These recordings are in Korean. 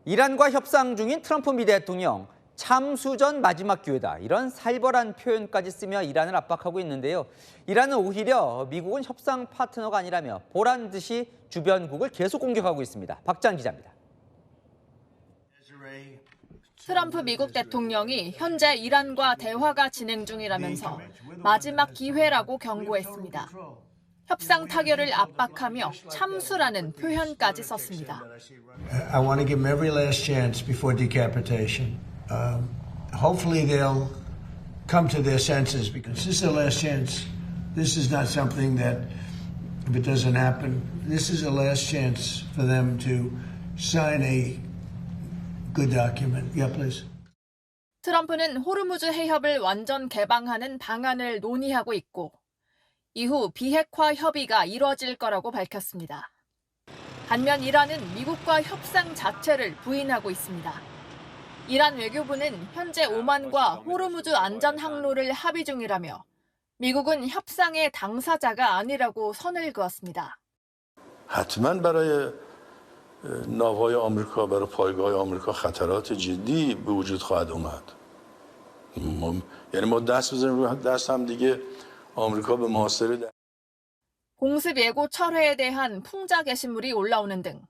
이란과 협상 중인 트럼프 미 대통령, 참수 전 마지막 기회다, 이런 살벌한 표현까지 쓰며 이란을 압박하고 있는데요. 이란은 오히려 미국은 협상 파트너가 아니라며 보란 듯이 주변국을 계속 공격하고 있습니다. 박장 기자입니다. 트럼프 미국 대통령이 현재 이란과 대화가 진행 중이라면서 마지막 기회라고 경고했습니다. 협상 타결을 압박하며 참수라는 표현까지 썼습니다. I want to give them every last chance before decapitation. Hopefully they'll come to their senses because this is their last chance. This is not something that, if it doesn't happen, this is the last chance for them to sign a good document. Yeah, please. 트럼프는 호르무즈 해협을 완전 개방하는 방안을 논의하고 있고 이후 비핵화 협의가 이뤄질 거라고 밝혔습니다. 반면 이란은 미국과 협상 자체를 부인하고 있습니다. 이란 외교부는 현재 오만과 호르무즈 안전 항로를 합의 중이라며 미국은 협상의 당사자가 아니라고 선을 그었습니다. حتما برای ناوهای آمریکا برای پایگاه آمریکا خطرات جدی به وجود خواهد اومد. یعنی ما دست بزنیم روی دست هم دیگه آمریکا به محاصره 공습 예고 철회에 대한 풍자 게시물이 올라오는 등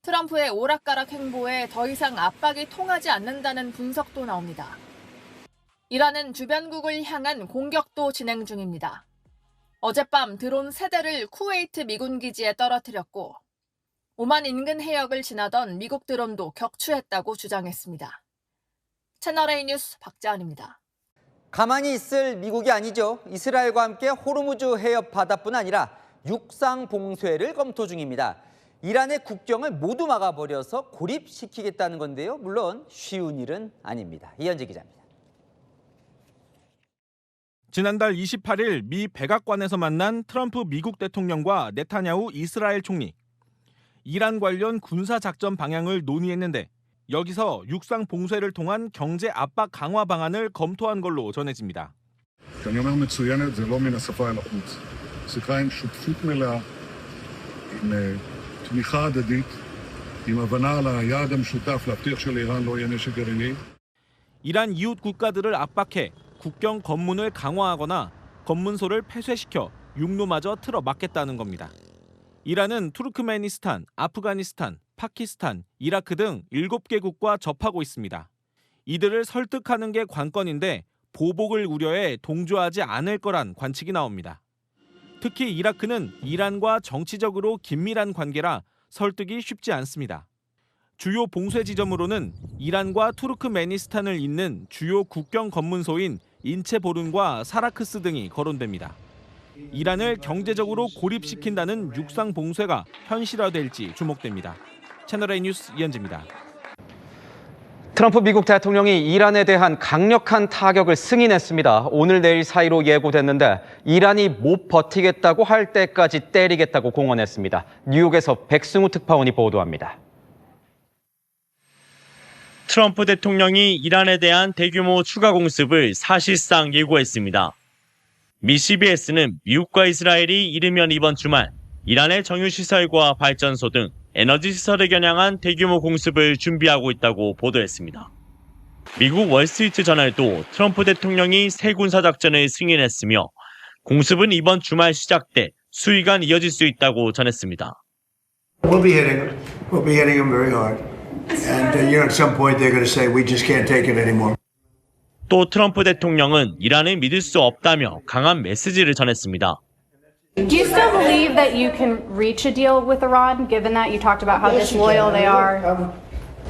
트럼프의 오락가락 행보에 더 이상 압박이 통하지 않는다는 분석도 나옵니다. 이란은 주변국을 향한 공격도 진행 중입니다. 어젯밤 드론 3대를 쿠웨이트 미군 기지에 떨어뜨렸고 오만 인근 해역을 지나던 미국 드론도 격추했다고 주장했습니다. 채널A 뉴스 박자은입니다. 가만히 있을 미국이 아니죠. 이스라엘과 함께 호르무즈 해협 바다뿐 아니라 육상 봉쇄를 검토 중입니다. 이란의 국경을 모두 막아버려서 고립시키겠다는 건데요. 물론 쉬운 일은 아닙니다. 이현재 기자입니다. 지난달 28일 미 백악관에서 만난 트럼프 미국 대통령과 네타냐후 이스라엘 총리. 이란 관련 군사작전 방향을 논의했는데 여기서 육상 봉쇄를 통한 경제 압박 강화 방안을 검토한 걸로 전해집니다. כשאני אומר מצוינת, זה לא מן השפה אל החוץ. שיחה עם שותפות מלאה, עם תמיכה הדדית, עם הבנה על היעד המשותף להבטיח שלאיראן לא יהיה נשק גרעיני. 이란 이웃 국가들을 압박해 국경 검문을 강화하거나 검문소를 폐쇄시켜 육로마저 틀어 막겠다는 겁니다. 이란은 투르크메니스탄, 아프가니스탄, 파키스탄, 이라크 등 7개국과 접하고 있습니다. 이들을 설득하는 게 관건인데 보복을 우려해 동조하지 않을 거란 관측이 나옵니다. 특히 이라크는 이란과 정치적으로 긴밀한 관계라 설득이 쉽지 않습니다. 주요 봉쇄 지점으로는 이란과 투르크메니스탄을 잇는 주요 국경 검문소인 인체보른과 사라크스 등이 거론됩니다. 이란을 경제적으로 고립시킨다는 육상 봉쇄가 현실화될지 주목됩니다. 채널A 뉴스 이현지입니다. 트럼프 미국 대통령이 이란에 대한 강력한 타격을 승인했습니다. 오늘 내일 사이로 예고됐는데 이란이 못 버티겠다고 할 때까지 때리겠다고 공언했습니다. 뉴욕에서 백승우 특파원이 보도합니다. 트럼프 대통령이 이란에 대한 대규모 추가 공습을 사실상 예고했습니다. 미 CBS는 미국과 이스라엘이 이르면 이번 주말 이란의 정유시설과 발전소 등 에너지 시설을 겨냥한 대규모 공습을 준비하고 있다고 보도했습니다. 미국 월스트리트 저널도 트럼프 대통령이 새 군사작전을 승인했으며 공습은 이번 주말 시작돼 수위간 이어질 수 있다고 전했습니다. We'll be hitting them very hard. And at some point they're going to say we just can't take it anymore. 또 트럼프 대통령은 이란을 믿을 수 없다며 강한 메시지를 전했습니다. Do you still believe that you can reach a deal with Iran, given that you talked about how disloyal they are?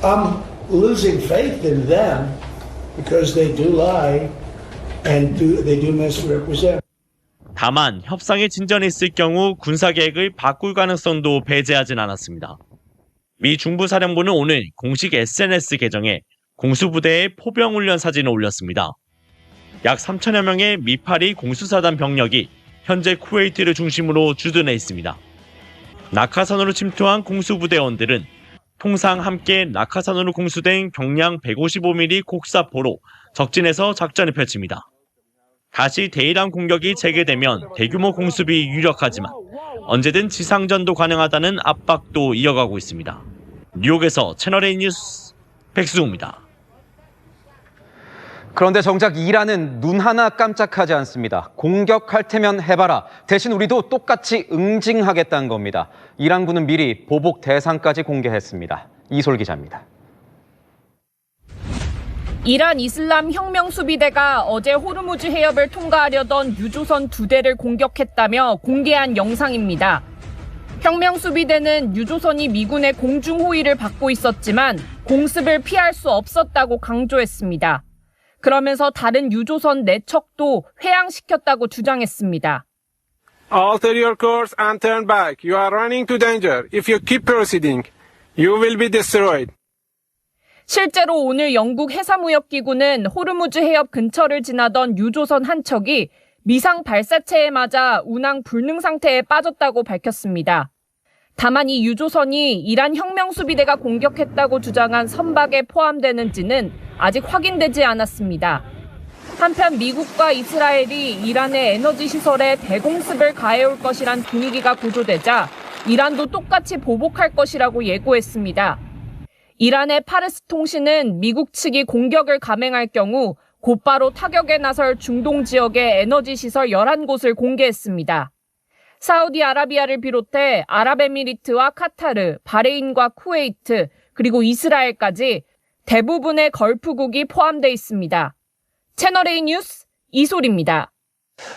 I'm losing faith in them because they do lie and they do misrepresent. 다만 협상에 진전이 있을 경우 군사 계획을 바꿀 가능성도 배제하진 않았습니다. 미 중부사령부는 오늘 공식 SNS 계정에 공수부대의 포병훈련 사진을 올렸습니다. 약 3천여 명의 미8이 공수사단 병력이 현재 쿠웨이트를 중심으로 주둔해 있습니다. 낙하산으로 침투한 공수부대원들은 통상 함께 낙하산으로 공수된 경량 155mm 곡사포로 적진에서 작전을 펼칩니다. 다시 대이란 공격이 재개되면 대규모 공습이 유력하지만 언제든 지상전도 가능하다는 압박도 이어가고 있습니다. 뉴욕에서 채널A 뉴스 백수종입니다. 그런데 정작 이란은 눈 하나 깜짝하지 않습니다. 공격할 테면 해봐라. 대신 우리도 똑같이 응징하겠다는 겁니다. 이란군은 미리 보복 대상까지 공개했습니다. 이솔 기자입니다. 이란 이슬람 혁명 수비대가 어제 호르무즈 해협을 통과하려던 유조선 2대를 공격했다며 공개한 영상입니다. 혁명 수비대는 유조선이 미군의 공중 호위를 받고 있었지만 공습을 피할 수 없었다고 강조했습니다. 그러면서 다른 유조선 4척도 회항시켰다고 주장했습니다. Alter your course and turn back. You are running to danger. If you keep proceeding, you will be destroyed. 실제로 오늘 영국 해사무역기구는 호르무즈 해협 근처를 지나던 유조선 한 척이 미상 발사체에 맞아 운항 불능 상태에 빠졌다고 밝혔습니다. 다만 이 유조선이 이란 혁명수비대가 공격했다고 주장한 선박에 포함되는지는 아직 확인되지 않았습니다. 한편 미국과 이스라엘이 이란의 에너지 시설에 대공습을 가해올 것이란 분위기가 고조되자 이란도 똑같이 보복할 것이라고 예고했습니다. 이란의 파르스 통신은 미국 측이 공격을 감행할 경우 곧바로 타격에 나설 중동 지역의 에너지 시설 11곳을 공개했습니다. 사우디아라비아를 비롯해 아랍에미리트와 카타르, 바레인과 쿠웨이트, 그리고 이스라엘까지 대부분의 걸프국이 포함되어 있습니다. 채널A 뉴스 이솔입니다.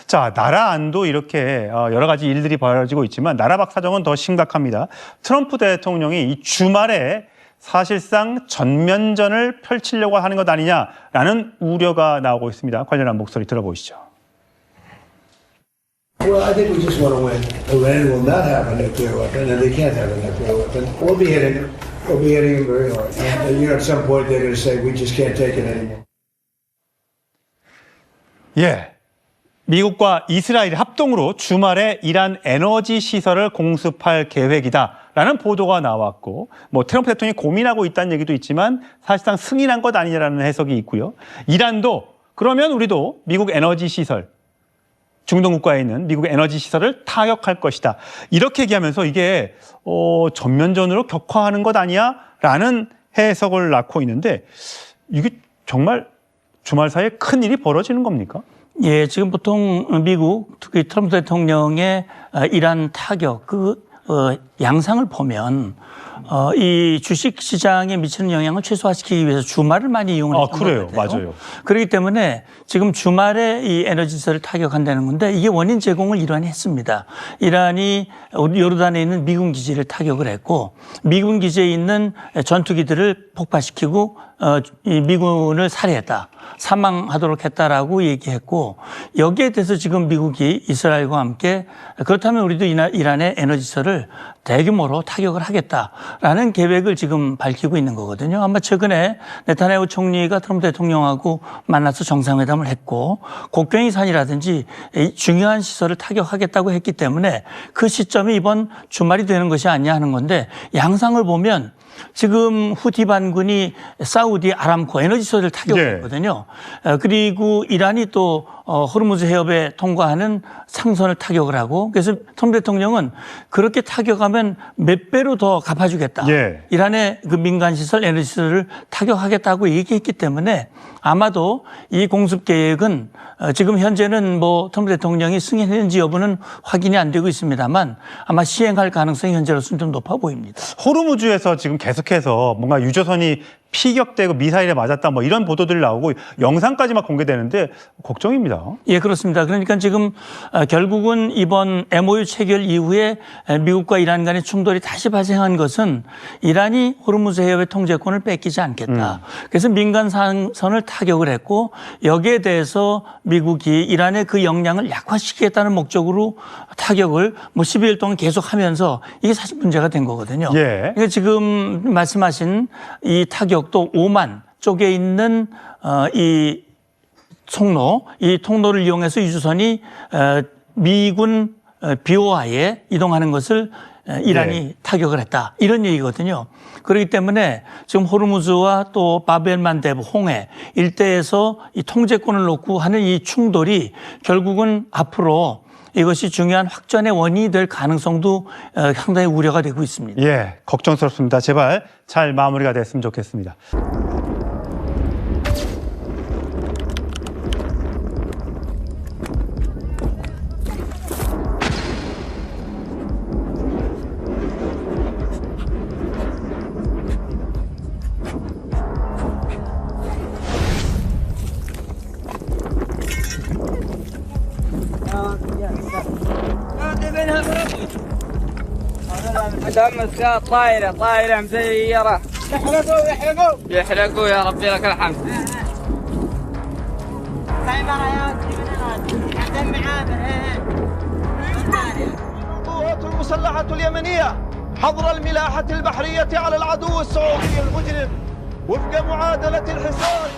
자, 나라 안도 이렇게 여러 가지 일들이 벌어지고 있지만 나라 밖 사정은 더 심각합니다. 트럼프 대통령이 이 주말에 사실상 전면전을 펼치려고 하는 것 아니냐라는 우려가 나오고 있습니다. 관련한 목소리 들어보시죠. Well, I think we just want to win. Iran will not have a nuclear weapon, and they can't have a nuclear weapon. We'll be hitting them very hard. And, at some point they're going to say, we just can't take it anymore. 예, 미국과 이스라엘이 합동으로 주말에 이란 에너지 시설을 공습할 계획이다라는 보도가 나왔고, 뭐 트럼프 대통령이 고민하고 있다는 얘기도 있지만 사실상 승인한 것 아니냐라는 해석이 있고요. 이란도 그러면 우리도 미국 에너지 시설, 중동 국가에 있는 미국 에너지 시설을 타격할 것이다. 이렇게 얘기하면서 이게 전면전으로 격화하는 것 아니야라는 해석을 낳고 있는데 이게 정말 주말 사이에 큰 일이 벌어지는 겁니까? 예, 지금 보통 미국 특히 트럼프 대통령의 이란 타격 양상을 보면 이 주식 시장에 미치는 영향을 최소화시키기 위해서 주말을 많이 이용을 했던 그래요, 것 같아요. 맞아요. 그렇기 때문에 지금 주말에 이 에너지 시설을 타격한다는 건데 이게 원인 제공을 이란이 했습니다. 이란이 요르단에 있는 미군 기지를 타격을 했고 미군 기지에 있는 전투기들을 폭파시키고 이 미군을 살해했다. 사망하도록 했다라고 얘기했고 여기에 대해서 지금 미국이 이스라엘과 함께 그렇다면 우리도 이란의 에너지 시설을 대규모로 타격을 하겠다라는 계획을 지금 밝히고 있는 거거든요. 아마 최근에 네타냐후 총리가 트럼프 대통령하고 만나서 정상회담을 했고 곡괭이 산이라든지 중요한 시설을 타격하겠다고 했기 때문에 그 시점이 이번 주말이 되는 것이 아니냐 하는 건데 양상을 보면 지금 후티 반군이 사우디 아람코 에너지 시설을 타격했거든요. 그리고 이란이 또 호르무즈 해협에 통과하는 상선을 타격을 하고 그래서 트럼프 대통령은 그렇게 타격하면 몇 배로 더 갚아주겠다. 이란의 그 민간시설, 에너지 시설을 타격하겠다고 얘기했기 때문에 아마도 이 공습 계획은 지금 현재는 뭐 트럼프 대통령이 승인했는지 여부는 확인이 안 되고 있습니다만 아마 시행할 가능성이 현재로서는 좀 높아 보입니다. 호르무즈에서 지금 계속해서 뭔가 유조선이 피격되고 미사일에 맞았다 뭐 이런 보도들이 나오고 영상까지 막 공개되는데 걱정입니다. 예, 그렇습니다. 그러니까 지금 결국은 이번 MOU 체결 이후에 미국과 이란 간의 충돌이 다시 발생한 것은 이란이 호르무즈 해협의 통제권을 뺏기지 않겠다. 그래서 민간 상선을 타격을 했고 여기에 대해서 미국이 이란의 그 역량을 약화시키겠다는 목적으로 타격을 뭐 12일 동안 계속하면서 이게 사실 문제가 된 거거든요. 그러니까 지금 말씀하신 이 타격도 오만 쪽에 있는 이 통로, 이 통로를 이용해서 유조선이 미군 비오하에 이동하는 것을 이란이 타격을 했다. 이런 얘기거든요. 그렇기 때문에 지금 호르무즈와 또 바벨만데브, 홍해 일대에서 이 통제권을 놓고 하는 이 충돌이 결국은 앞으로 이것이 중요한 확전의 원인이 될 가능성도 상당히 우려가 되고 있습니다. 예, 걱정스럽습니다. 제발 잘 마무리가 됐으면 좋겠습니다. طايرة مسيرة يحرقوا يا ربي لك الحمد القوات المسلحة اليمنية حظر الملاحة البحرية على العدو السعودي المجرم وفق معادلة الحصار.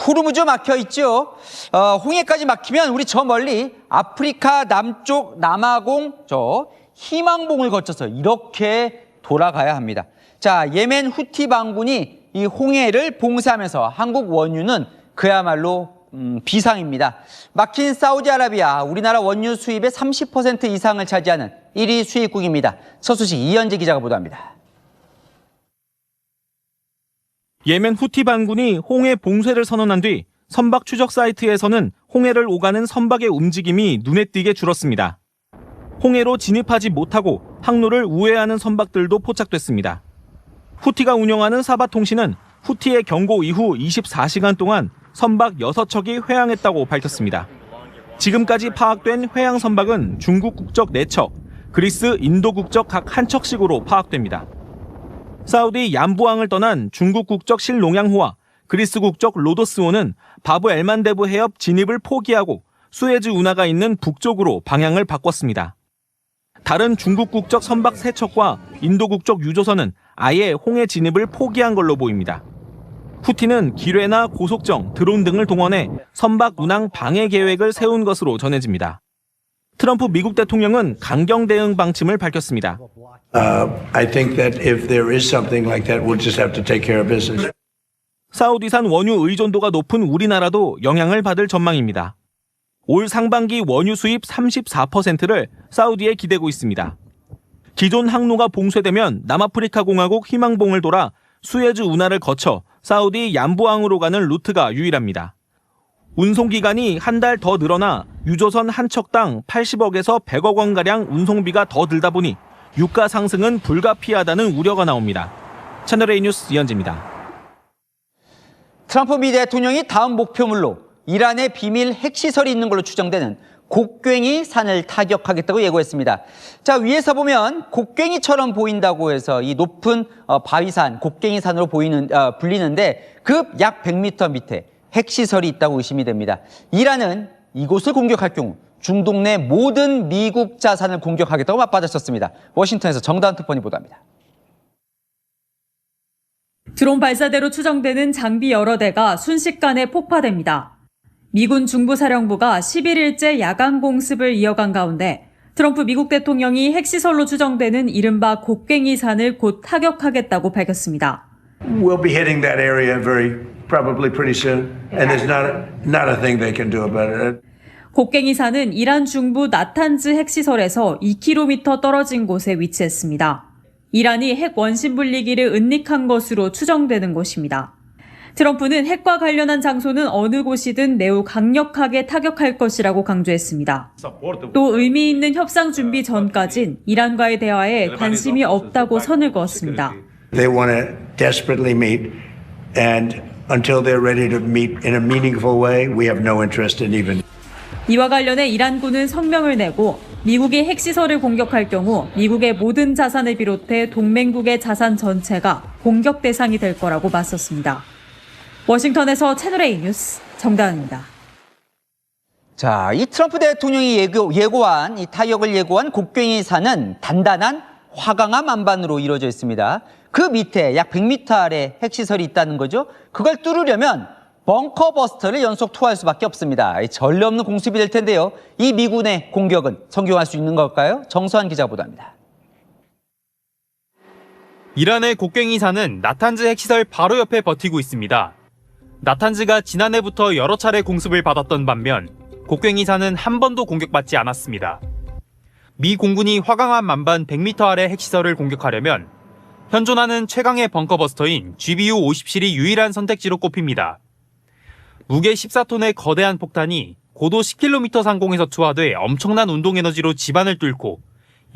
호르무즈 막혀 있죠. 홍해까지 막히면 우리 저 멀리 아프리카 남쪽 남아공 저 희망봉을 거쳐서 이렇게 돌아가야 합니다. 자, 예멘 후티 반군이 이 홍해를 봉쇄하면서 한국 원유는 그야말로 비상입니다. 막힌 사우디아라비아, 우리나라 원유 수입의 30% 이상을 차지하는 1위 수입국입니다. 첫 소식 이현재 기자가 보도합니다. 예멘 후티 반군이 홍해 봉쇄를 선언한 뒤 선박 추적 사이트에서는 홍해를 오가는 선박의 움직임이 눈에 띄게 줄었습니다. 홍해로 진입하지 못하고 항로를 우회하는 선박들도 포착됐습니다. 후티가 운영하는 사바통신은 후티의 경고 이후 24시간 동안 선박 6척이 회항했다고 밝혔습니다. 지금까지 파악된 회항 선박은 중국 국적 4척, 그리스, 인도 국적 각 1척씩으로 파악됩니다. 사우디 얌부항을 떠난 중국 국적 실농양호와 그리스 국적 로도스호는 바브 엘만데브 해협 진입을 포기하고 수에즈 운하가 있는 북쪽으로 방향을 바꿨습니다. 다른 중국 국적 선박 3척과 인도 국적 유조선은 아예 홍해 진입을 포기한 걸로 보입니다. 후티는 기뢰나 고속정, 드론 등을 동원해 선박 운항 방해 계획을 세운 것으로 전해집니다. 트럼프 미국 대통령은 강경 대응 방침을 밝혔습니다. I think that if there is something like that, we'll just have to take care of business. 사우디산 원유 의존도가 높은 우리나라도 영향을 받을 전망입니다. 올 상반기 원유 수입 34%를 사우디에 기대고 있습니다. 기존 항로가 봉쇄되면 남아프리카 공화국 희망봉을 돌아 수에즈 운하를 거쳐 사우디 얌부항으로 가는 루트가 유일합니다. 운송기간이 한 달 더 늘어나 유조선 한 척당 80억에서 100억 원가량 운송비가 더 들다 보니 유가 상승은 불가피하다는 우려가 나옵니다. 채널A 뉴스 이현재입니다. 트럼프 미 대통령이 다음 목표물로 이란의 비밀 핵시설이 있는 걸로 추정되는 곡괭이 산을 타격하겠다고 예고했습니다. 자, 위에서 보면 곡괭이처럼 보인다고 해서 이 높은 바위산, 곡괭이 산으로 불리는데 급 약 100m 밑에 핵시설이 있다고 의심이 됩니다. 이란은 이곳을 공격할 경우 중동 내 모든 미국 자산을 공격하겠다고 맞받아쳤습니다. 워싱턴에서 정다은 특파원이 보도합니다. 드론 발사대로 추정되는 장비 여러 대가 순식간에 폭파됩니다. 미군 중부사령부가 11일째 야간 공습을 이어간 가운데 트럼프 미국 대통령이 핵시설로 추정되는 이른바 곡괭이 산을 곧 타격하겠다고 밝혔습니다. We'll be hitting that area probably pretty soon, and there's not a thing they can do about it. 곡괭이 산은 이란 중부 나탄즈 핵시설에서 2km 떨어진 곳에 위치했습니다. 이란이 핵 원심 분리기를 은닉한 것으로 추정되는 곳입니다. 트럼프는 핵과 관련한 장소는 어느 곳이든 매우 강력하게 타격할 것이라고 강조했습니다. 또 의미 있는 협상 준비 전까진 이란과의 대화에 관심이 없다고 선을 그었습니다. They want to desperately meet, and until they're ready to meet in a meaningful way, we have no interest in even. 이와 관련해 이란군은 성명을 내고 미국이 핵시설을 공격할 경우 미국의 모든 자산을 비롯해 동맹국의 자산 전체가 공격 대상이 될 거라고 맞섰습니다. 워싱턴에서 채널A 뉴스 정다은입니다. 자, 이 트럼프 대통령이 예고한 이 타격을 예고한 곡괭이산은 단단한 화강암 안반으로 이루어져 있습니다. 그 밑에 약 100m 아래 핵시설이 있다는 거죠. 그걸 뚫으려면 벙커버스터를 연속 투하할 수밖에 없습니다. 전례 없는 공습이 될 텐데요. 이 미군의 공격은 성공할 수 있는 걸까요? 정서한 기자 보도합니다. 이란의 곡괭이산은 나탄즈 핵시설 바로 옆에 버티고 있습니다. 나탄즈가 지난해부터 여러 차례 공습을 받았던 반면 곡괭이산은 한 번도 공격받지 않았습니다. 미 공군이 화강암 만반 100m 아래 핵시설을 공격하려면 현존하는 최강의 벙커버스터인 GBU-50실이 유일한 선택지로 꼽힙니다. 무게 14톤의 거대한 폭탄이 고도 10km 상공에서 투하돼 엄청난 운동에너지로 지반을 뚫고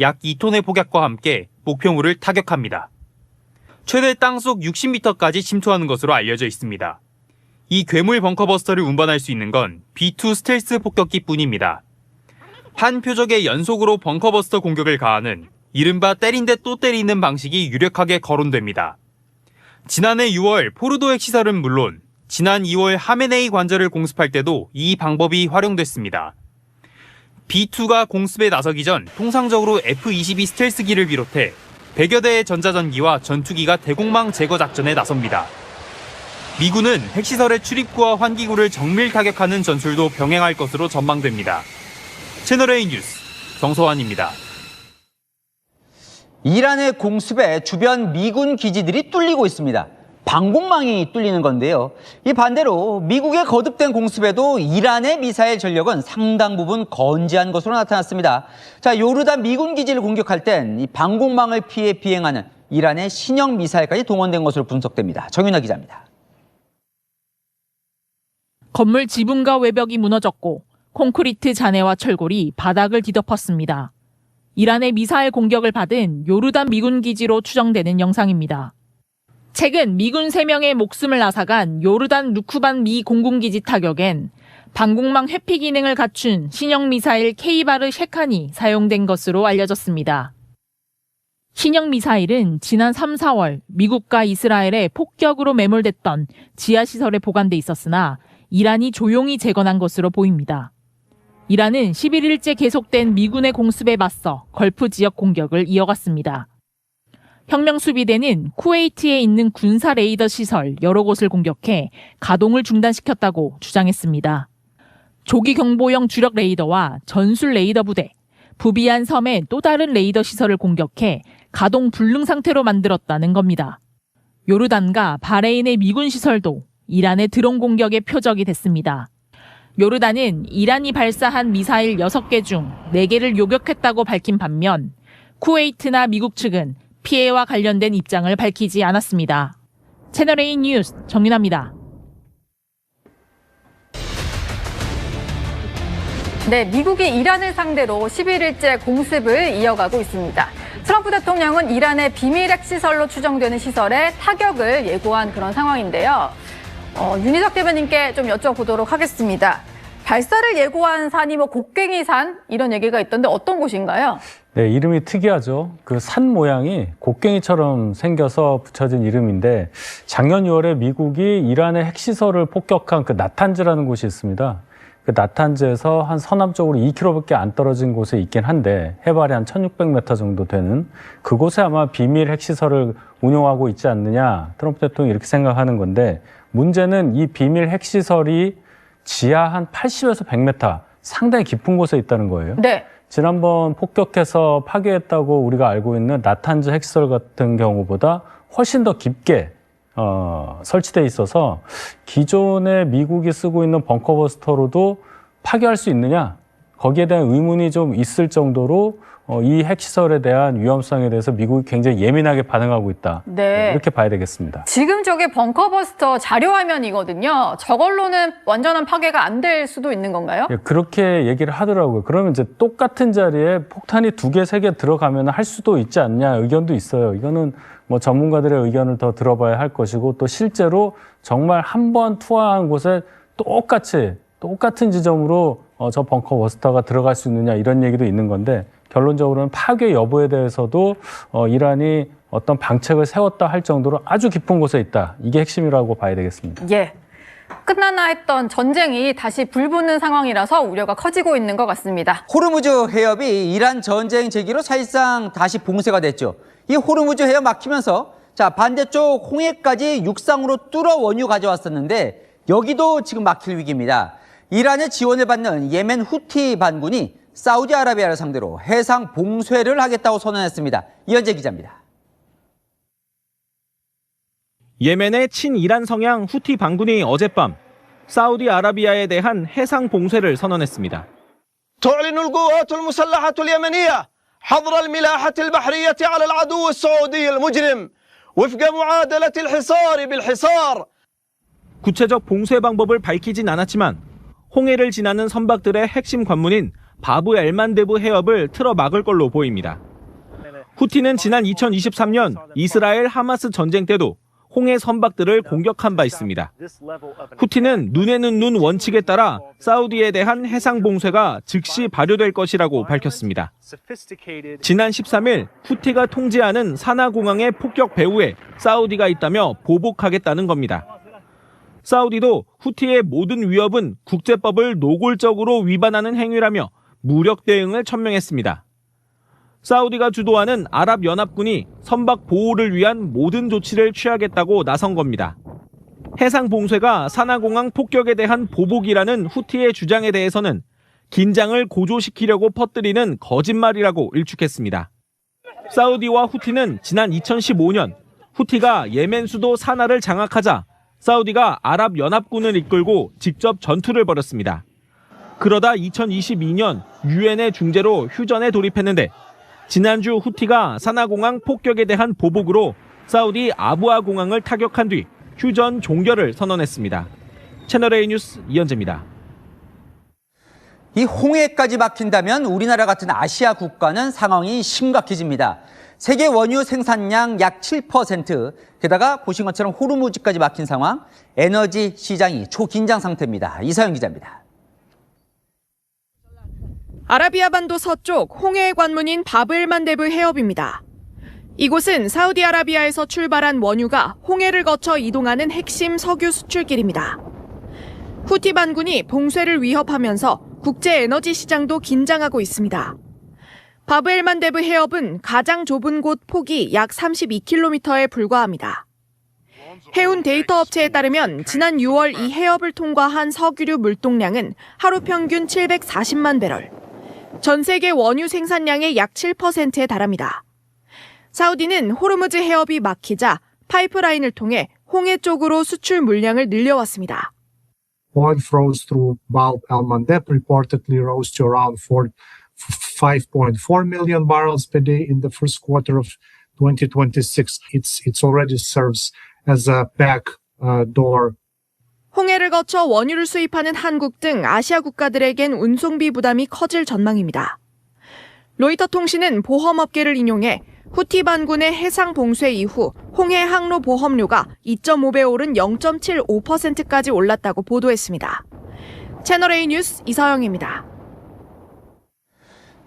약 2톤의 폭약과 함께 목표물을 타격합니다. 최대 땅속 60m까지 침투하는 것으로 알려져 있습니다. 이 괴물 벙커버스터를 운반할 수 있는 건 B-2 스텔스 폭격기뿐입니다. 한 표적에 연속으로 벙커버스터 공격을 가하는 이른바 때린 데 또 때리는 방식이 유력하게 거론됩니다. 지난해 6월 포르도 핵시설은 물론 지난 2월 하메네이 관절을 공습할 때도 이 방법이 활용됐습니다. B-2가 공습에 나서기 전 통상적으로 F-22 스텔스기를 비롯해 100여 대의 전자전기와 전투기가 대공망 제거 작전에 나섭니다. 미군은 핵시설의 출입구와 환기구를 정밀 타격하는 전술도 병행할 것으로 전망됩니다. 채널A 뉴스 정서환입니다. 이란의 공습에 주변 미군 기지들이 뚫리고 있습니다. 방공망이 뚫리는 건데요. 이 반대로 미국의 거듭된 공습에도 이란의 미사일 전력은 상당 부분 건재한 것으로 나타났습니다. 자, 요르단 미군 기지를 공격할 땐 이 방공망을 피해 비행하는 이란의 신형 미사일까지 동원된 것으로 분석됩니다. 정윤아 기자입니다. 건물 지붕과 외벽이 무너졌고 콘크리트 잔해와 철골이 바닥을 뒤덮었습니다. 이란의 미사일 공격을 받은 요르단 미군 기지로 추정되는 영상입니다. 최근 미군 3명의 목숨을 앗아간 요르단 루크반 미 공군기지 타격엔 방공망 회피 기능을 갖춘 신형 미사일 케이바르 셰칸이 사용된 것으로 알려졌습니다. 신형 미사일은 지난 3, 4월 미국과 이스라엘의 폭격으로 매몰됐던 지하시설에 보관돼 있었으나 이란이 조용히 재건한 것으로 보입니다. 이란은 11일째 계속된 미군의 공습에 맞서 걸프 지역 공격을 이어갔습니다. 혁명수비대는 쿠웨이트에 있는 군사 레이더 시설 여러 곳을 공격해 가동을 중단시켰다고 주장했습니다. 조기 경보용 주력 레이더와 전술 레이더 부대, 부비안 섬의 또 다른 레이더 시설을 공격해 가동 불능 상태로 만들었다는 겁니다. 요르단과 바레인의 미군 시설도 이란의 드론 공격의 표적이 됐습니다. 요르단은 이란이 발사한 미사일 6개 중 4개를 요격했다고 밝힌 반면 쿠웨이트나 미국 측은 피해와 관련된 입장을 밝히지 않았습니다. 채널A 뉴스 정윤아입니다. 네, 미국이 이란을 상대로 11일째 공습을 이어가고 있습니다. 트럼프 대통령은 이란의 비밀 핵시설로 추정되는 시설에 타격을 예고한 그런 상황인데요. 윤희석 대변인께 좀 여쭤보도록 하겠습니다. 발사를 예고한 산이 곡괭이산 이런 얘기가 있던데 어떤 곳인가요? 네, 이름이 특이하죠. 그 산 모양이 곡괭이처럼 생겨서 붙여진 이름인데 작년 6월에 미국이 이란의 핵시설을 폭격한 그 나탄즈라는 곳이 있습니다. 그 나탄즈에서 한 서남쪽으로 2km밖에 안 떨어진 곳에 있긴 한데 해발이 한 1600m 정도 되는 그곳에 아마 비밀 핵시설을 운용하고 있지 않느냐 트럼프 대통령이 이렇게 생각하는 건데 문제는 이 비밀 핵시설이 지하 한 80에서 100m 상당히 깊은 곳에 있다는 거예요. 네. 지난번 폭격해서 파괴했다고 우리가 알고 있는 나탄즈 핵시설 같은 경우보다 훨씬 더 깊게 설치돼 있어서 기존에 미국이 쓰고 있는 벙커버스터로도 파괴할 수 있느냐? 거기에 대한 의문이 좀 있을 정도로 이 핵시설에 대한 위험성에 대해서 미국이 굉장히 예민하게 반응하고 있다. 네. 이렇게 봐야 되겠습니다. 지금 저게 벙커버스터 자료화면이거든요. 저걸로는 완전한 파괴가 안 될 수도 있는 건가요? 예, 그렇게 얘기를 하더라고요. 그러면 이제 똑같은 자리에 폭탄이 2개, 3개 들어가면 할 수도 있지 않냐 의견도 있어요. 이거는 뭐 전문가들의 의견을 더 들어봐야 할 것이고 또 실제로 정말 한 번 투하한 곳에 똑같은 지점으로 저 벙커버스터가 들어갈 수 있느냐 이런 얘기도 있는 건데 결론적으로는 파괴 여부에 대해서도 이란이 어떤 방책을 세웠다 할 정도로 아주 깊은 곳에 있다. 이게 핵심이라고 봐야 되겠습니다. 예. 끝나나 했던 전쟁이 다시 불붙는 상황이라서 우려가 커지고 있는 것 같습니다. 호르무즈 해협이 이란 전쟁 제기로 사실상 다시 봉쇄가 됐죠. 이 호르무즈 해협 막히면서 자 반대쪽 홍해까지 육상으로 뚫어 원유 가져왔었는데 여기도 지금 막힐 위기입니다. 이란의 지원을 받는 예멘 후티 반군이 사우디아라비아를 상대로 해상 봉쇄를 하겠다고 선언했습니다. 이현재 기자입니다. 예멘의 친이란 성향 후티 반군이 어젯밤 사우디아라비아에 대한 해상 봉쇄를 선언했습니다. تعلن القوات المسلحة اليمنية حظر الملاحة البحرية على العدو السعودي المجرم وفق معادلة الحصار بالحصار. 구체적 봉쇄 방법을 밝히진 않았지만 홍해를 지나는 선박들의 핵심 관문인 바브 엘만데브 해협을 틀어 막을 걸로 보입니다. 후티는 지난 2023년 이스라엘 하마스 전쟁 때도 홍해 선박들을 공격한 바 있습니다. 후티는 눈에는 눈 원칙에 따라 사우디에 대한 해상 봉쇄가 즉시 발효될 것이라고 밝혔습니다. 지난 13일 후티가 통제하는 사나공항의 폭격 배후에 사우디가 있다며 보복하겠다는 겁니다. 사우디도 후티의 모든 위협은 국제법을 노골적으로 위반하는 행위라며 무력 대응을 천명했습니다. 사우디가 주도하는 아랍연합군이 선박 보호를 위한 모든 조치를 취하겠다고 나선 겁니다. 해상 봉쇄가 사나공항 폭격에 대한 보복이라는 후티의 주장에 대해서는 긴장을 고조시키려고 퍼뜨리는 거짓말이라고 일축했습니다. 사우디와 후티는 지난 2015년 후티가 예멘 수도 사나를 장악하자 사우디가 아랍연합군을 이끌고 직접 전투를 벌였습니다. 그러다 2022년 유엔의 중재로 휴전에 돌입했는데 지난주 후티가 사나공항 폭격에 대한 보복으로 사우디 아부아 공항을 타격한 뒤 휴전 종결을 선언했습니다. 채널A 뉴스 이현재입니다. 이 홍해까지 막힌다면 우리나라 같은 아시아 국가는 상황이 심각해집니다. 세계 원유 생산량 약 7%, 게다가 보신 것처럼 호르무즈까지 막힌 상황, 에너지 시장이 초긴장 상태입니다. 이서영 기자입니다. 아라비아 반도 서쪽 홍해의 관문인 바브엘만데브 해협입니다. 이곳은 사우디아라비아에서 출발한 원유가 홍해를 거쳐 이동하는 핵심 석유 수출길입니다. 후티 반군이 봉쇄를 위협하면서 국제 에너지 시장도 긴장하고 있습니다. 바브엘만데브 해협은 가장 좁은 곳 폭이 약 32km에 불과합니다. 해운 데이터 업체에 따르면 지난 6월 이 해협을 통과한 석유류 물동량은 하루 평균 740만 배럴. 전 세계 원유 생산량의 약 7%에 달합니다. 사우디는 호르무즈 해협이 막히자 파이프라인을 통해 홍해 쪽으로 수출 물량을 늘려왔습니다. Oil flows through Bab el-Mandeb reportedly rose to around 5.4 million barrels per day in the first quarter of 2026. It's already serves as a back door. 홍해를 거쳐 원유를 수입하는 한국 등 아시아 국가들에겐 운송비 부담이 커질 전망입니다. 로이터 통신은 보험업계를 인용해 후티 반군의 해상 봉쇄 이후 홍해 항로 보험료가 2.5배 오른 0.75%까지 올랐다고 보도했습니다. 채널A 뉴스 이서영입니다.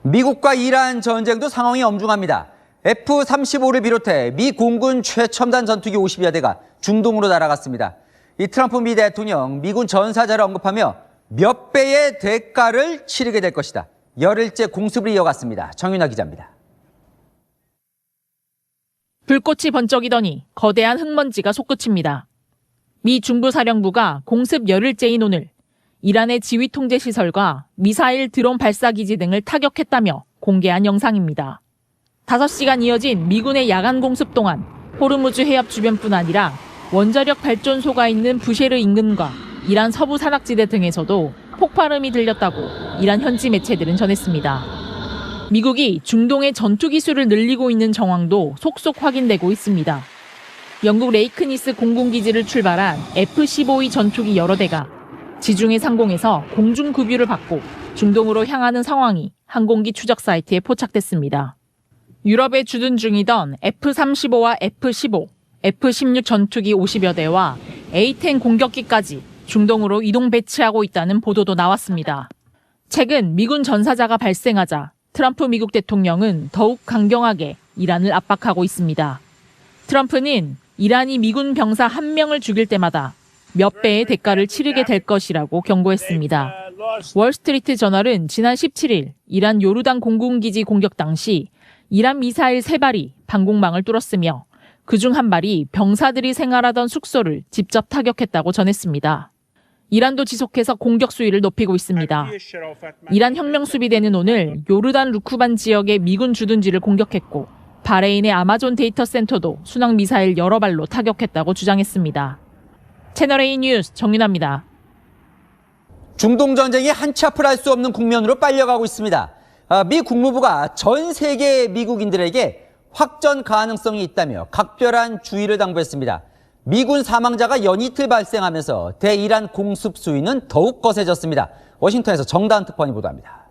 미국과 이란 전쟁도 상황이 엄중합니다. F-35를 비롯해 미 공군 최첨단 전투기 50여 대가 중동으로 날아갔습니다. 이 트럼프 미 대통령 미군 전사자를 언급하며 몇 배의 대가를 치르게 될 것이다. 열흘째 공습을 이어갔습니다. 정윤아 기자입니다. 불꽃이 번쩍이더니 거대한 흙먼지가 솟구칩니다. 미 중부사령부가 공습 열흘째인 오늘 이란의 지휘통제시설과 미사일 드론 발사기지 등을 타격했다며 공개한 영상입니다. 5시간 이어진 미군의 야간 공습 동안 호르무즈 해협 주변뿐 아니라 원자력 발전소가 있는 부쉐르 인근과 이란 서부 산악지대 등에서도 폭발음이 들렸다고 이란 현지 매체들은 전했습니다. 미국이 중동의 전투 기술을 늘리고 있는 정황도 속속 확인되고 있습니다. 영국 레이크니스 공군기지를 출발한 F-15E 전투기 여러 대가 지중해 상공에서 공중 급유를 받고 중동으로 향하는 상황이 항공기 추적 사이트에 포착됐습니다. 유럽에 주둔 중이던 F-35와 F-15, F-16 전투기 50여 대와 A-10 공격기까지 중동으로 이동 배치하고 있다는 보도도 나왔습니다. 최근 미군 전사자가 발생하자 트럼프 미국 대통령은 더욱 강경하게 이란을 압박하고 있습니다. 트럼프는 이란이 미군 병사 1명을 죽일 때마다 몇 배의 대가를 치르게 될 것이라고 경고했습니다. 월스트리트 저널은 지난 17일 이란 요르단 공군기지 공격 당시 이란 미사일 3발이 방공망을 뚫었으며 그중 한 발이 병사들이 생활하던 숙소를 직접 타격했다고 전했습니다. 이란도 지속해서 공격 수위를 높이고 있습니다. 이란 혁명수비대는 오늘 요르단 루크반 지역의 미군 주둔지를 공격했고 바레인의 아마존 데이터 센터도 순항 미사일 여러 발로 타격했다고 주장했습니다. 채널A 뉴스 정윤아입니다. 중동 전쟁이 한치 앞을 알 수 없는 국면으로 빨려가고 있습니다. 미 국무부가 전 세계 미국인들에게 확전 가능성이 있다며 각별한 주의를 당부했습니다. 미군 사망자가 연이틀 발생하면서 대이란 공습 수위는 더욱 거세졌습니다. 워싱턴에서 정다은 특파원이 보도합니다.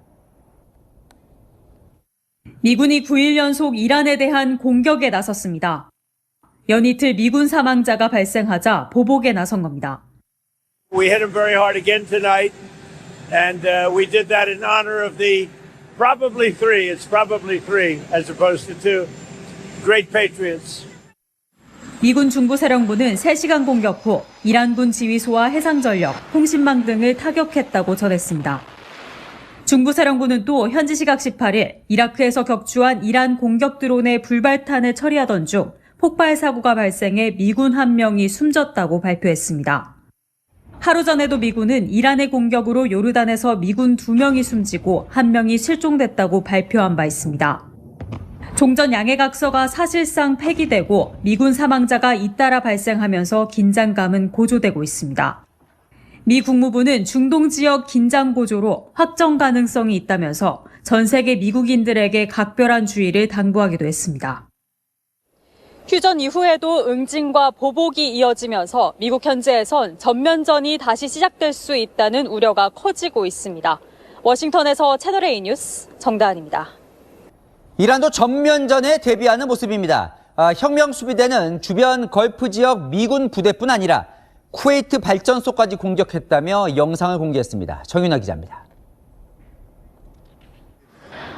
미군이 9일 연속 이란에 대한 공격에 나섰습니다. 연이틀 미군 사망자가 발생하자 보복에 나선 겁니다. We hit them very hard again tonight, and we did that in honor of the probably three, it's probably three as opposed to two, great patriots. 미군 중부사령부는 3시간 공격 후 이란군 지휘소와 해상전력, 통신망 등을 타격했다고 전했습니다. 중부사령부는 또 현지 시각 18일 이라크에서 격추한 이란 공격 드론의 불발탄을 처리하던 중 폭발 사고가 발생해 미군 1명이 숨졌다고 발표했습니다. 하루 전에도 미군은 이란의 공격으로 요르단에서 미군 2명이 숨지고 1명이 실종됐다고 발표한 바 있습니다. 종전 양해각서가 사실상 폐기되고 미군 사망자가 잇따라 발생하면서 긴장감은 고조되고 있습니다. 미 국무부는 중동 지역 긴장 고조로 확정 가능성이 있다면서 전 세계 미국인들에게 각별한 주의를 당부하기도 했습니다. 휴전 이후에도 응징과 보복이 이어지면서 미국 현지에선 전면전이 다시 시작될 수 있다는 우려가 커지고 있습니다. 워싱턴에서 채널A 뉴스 정다은입니다. 이란도 전면전에 대비하는 모습입니다. 혁명수비대는 주변 걸프 지역 미군 부대뿐 아니라 쿠웨이트 발전소까지 공격했다며 영상을 공개했습니다. 정윤아 기자입니다.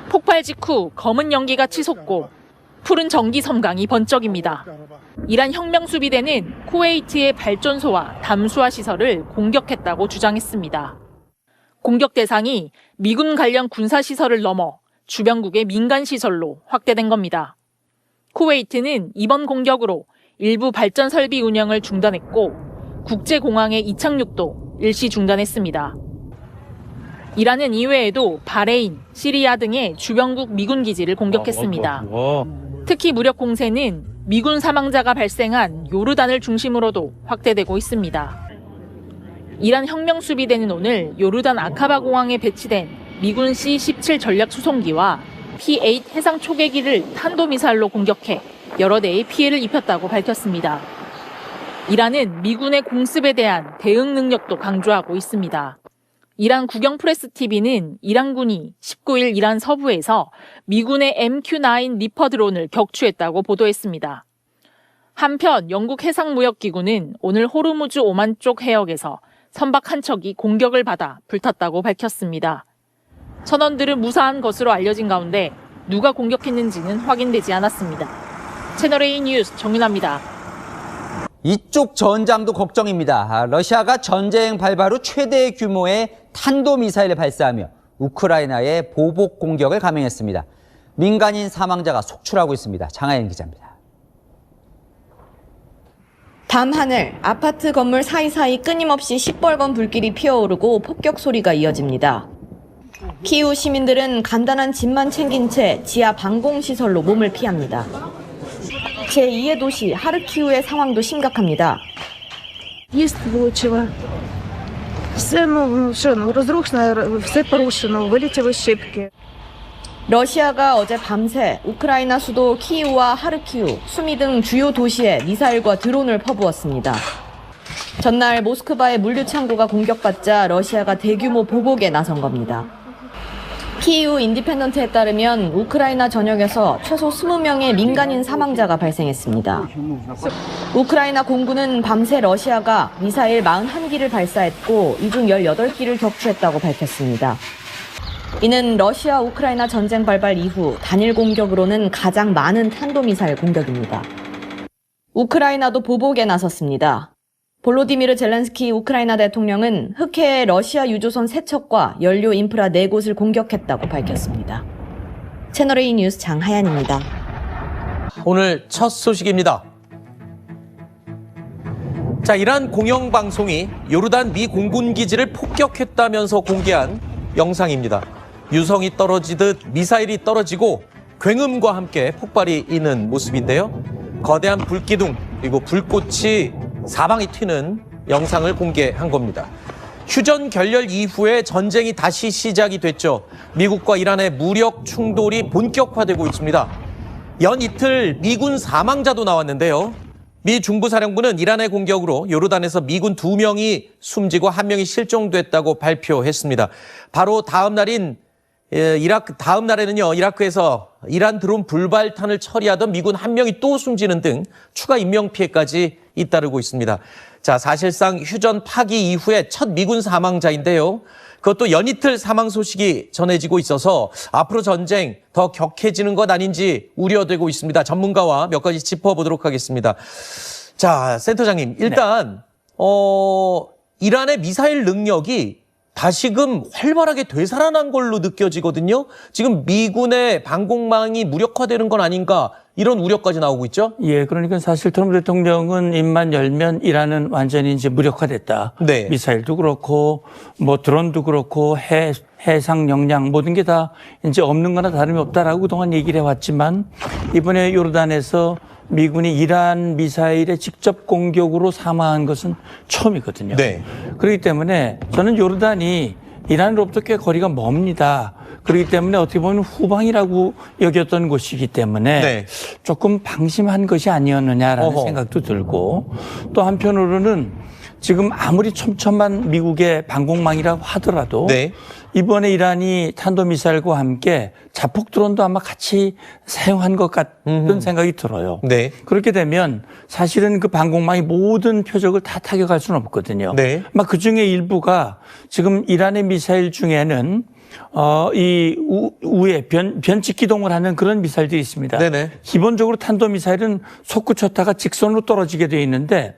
폭발 직후 검은 연기가 치솟고 푸른 전기 섬광이 번쩍입니다. 이란 혁명수비대는 쿠웨이트의 발전소와 담수화 시설을 공격했다고 주장했습니다. 공격 대상이 미군 관련 군사시설을 넘어 주변국의 민간시설로 확대된 겁니다. 쿠웨이트는 이번 공격으로 일부 발전 설비 운영을 중단했고 국제공항의 이착륙도 일시 중단했습니다. 이란은 이외에도 바레인, 시리아 등의 주변국 미군 기지를 공격했습니다. 특히 무력 공세는 미군 사망자가 발생한 요르단을 중심으로도 확대되고 있습니다. 이란 혁명수비대는 오늘 요르단 아카바 공항에 배치된 미군 C-17 전략 수송기와 P-8 해상 초계기를 탄도미사일로 공격해 여러 대의 피해를 입혔다고 밝혔습니다. 이란은 미군의 공습에 대한 대응 능력도 강조하고 있습니다. 이란 국영프레스TV는 이란군이 19일 이란 서부에서 미군의 MQ-9 리퍼 드론을 격추했다고 보도했습니다. 한편 영국 해상무역기구는 오늘 호르무즈 오만 쪽 해역에서 선박 한 척이 공격을 받아 불탔다고 밝혔습니다. 선원들은 무사한 것으로 알려진 가운데 누가 공격했는지는 확인되지 않았습니다. 채널A 뉴스 정윤아입니다. 이쪽 전장도 걱정입니다. 러시아가 전쟁 발발 후 최대 규모의 탄도미사일을 발사하며 우크라이나에 보복 공격을 감행했습니다. 민간인 사망자가 속출하고 있습니다. 장하연 기자입니다. 밤하늘, 아파트 건물 사이사이 끊임없이 시뻘건 불길이 피어오르고 폭격 소리가 이어집니다. 키우 시민들은 간단한 짐만 챙긴 채 지하 방공시설로 몸을 피합니다. 제2의 도시 하르키우의 상황도 심각합니다. Все, розрушено, все порушено, вилітіли шибки. 러시아가 어제 밤새 우크라이나 수도 키이우와 하르키우, 수미 등 주요 도시에 미사일과 드론을 퍼부었습니다. 전날 모스크바의 물류 창고가 공격받자 러시아가 대규모 보복에 나선 겁니다. 키이우 인디펜던트에 따르면 우크라이나 전역에서 최소 20명의 민간인 사망자가 발생했습니다. 우크라이나 공군은 밤새 러시아가 미사일 41기를 발사했고 이 중 18기를 격추했다고 밝혔습니다. 이는 러시아 우크라이나 전쟁 발발 이후 단일 공격으로는 가장 많은 탄도미사일 공격입니다. 우크라이나도 보복에 나섰습니다. 볼로디미르 젤렌스키 우크라이나 대통령은 흑해에 러시아 유조선 3척과 연료 인프라 4곳을 공격했다고 밝혔습니다. 채널A 뉴스 장하연입니다. 오늘 첫 소식입니다. 자, 이란 공영방송이 요르단 미 공군기지를 폭격했다면서 공개한 영상입니다. 유성이 떨어지듯 미사일이 떨어지고 굉음과 함께 폭발이 있는 모습인데요. 거대한 불기둥 그리고 불꽃이 사방이 튀는 영상을 공개한 겁니다. 휴전 결렬 이후에 전쟁이 다시 시작이 됐죠. 미국과 이란의 무력 충돌이 본격화되고 있습니다. 연 이틀 미군 사망자도 나왔는데요. 미 중부사령부는 이란의 공격으로 요르단에서 미군 2명이 숨지고 1명이 실종됐다고 발표했습니다. 바로 다음 날에는요, 이라크에서 이란 드론 불발탄을 처리하던 미군 1명이 또 숨지는 등 추가 인명피해까지 잇따르고 있습니다. 자, 사실상 휴전 파기 이후에 첫 미군 사망자인데요. 그것도 연이틀 사망 소식이 전해지고 있어서 앞으로 전쟁 더 격해지는 것 아닌지 우려되고 있습니다. 전문가와 몇 가지 짚어보도록 하겠습니다. 자, 센터장님, 일단 이란의 미사일 능력이 다시금 활발하게 되살아난 걸로 느껴지거든요. 지금 미군의 방공망이 무력화되는 건 아닌가 이런 우려까지 나오고 있죠. 예, 그러니까 사실 트럼프 대통령은 입만 열면 이란은 완전히 이제 무력화됐다. 네. 미사일도 그렇고 뭐 드론도 그렇고 해상 역량 모든 게 다 이제 없는 거나 다름이 없다라고 그동안 얘기를 해왔지만 이번에 요르단에서 미군이 이란 미사일의 직접 공격으로 사망한 것은 처음이거든요. 네. 그렇기 때문에 저는 요르단이 이란으로부터 꽤 거리가 멉니다. 그렇기 때문에 어떻게 보면 후방이라고 여겼던 곳이기 때문에 네. 조금 방심한 것이 아니었느냐라는 생각도 들고 또 한편으로는 지금 아무리 촘촘한 미국의 방공망이라고 하더라도 네. 이번에 이란이 탄도미사일과 함께 자폭 드론도 아마 같이 사용한 것 같은 생각이 들어요. 네. 그렇게 되면 사실은 그 방공망이 모든 표적을 다 타격할 수는 없거든요. 네. 아마 그중에 일부가 지금 이란의 미사일 중에는 이 우에 변칙 기동을 하는 그런 미사일들이 있습니다. 네네. 기본적으로 탄도미사일은 솟구쳤다가 직선으로 떨어지게 돼 있는데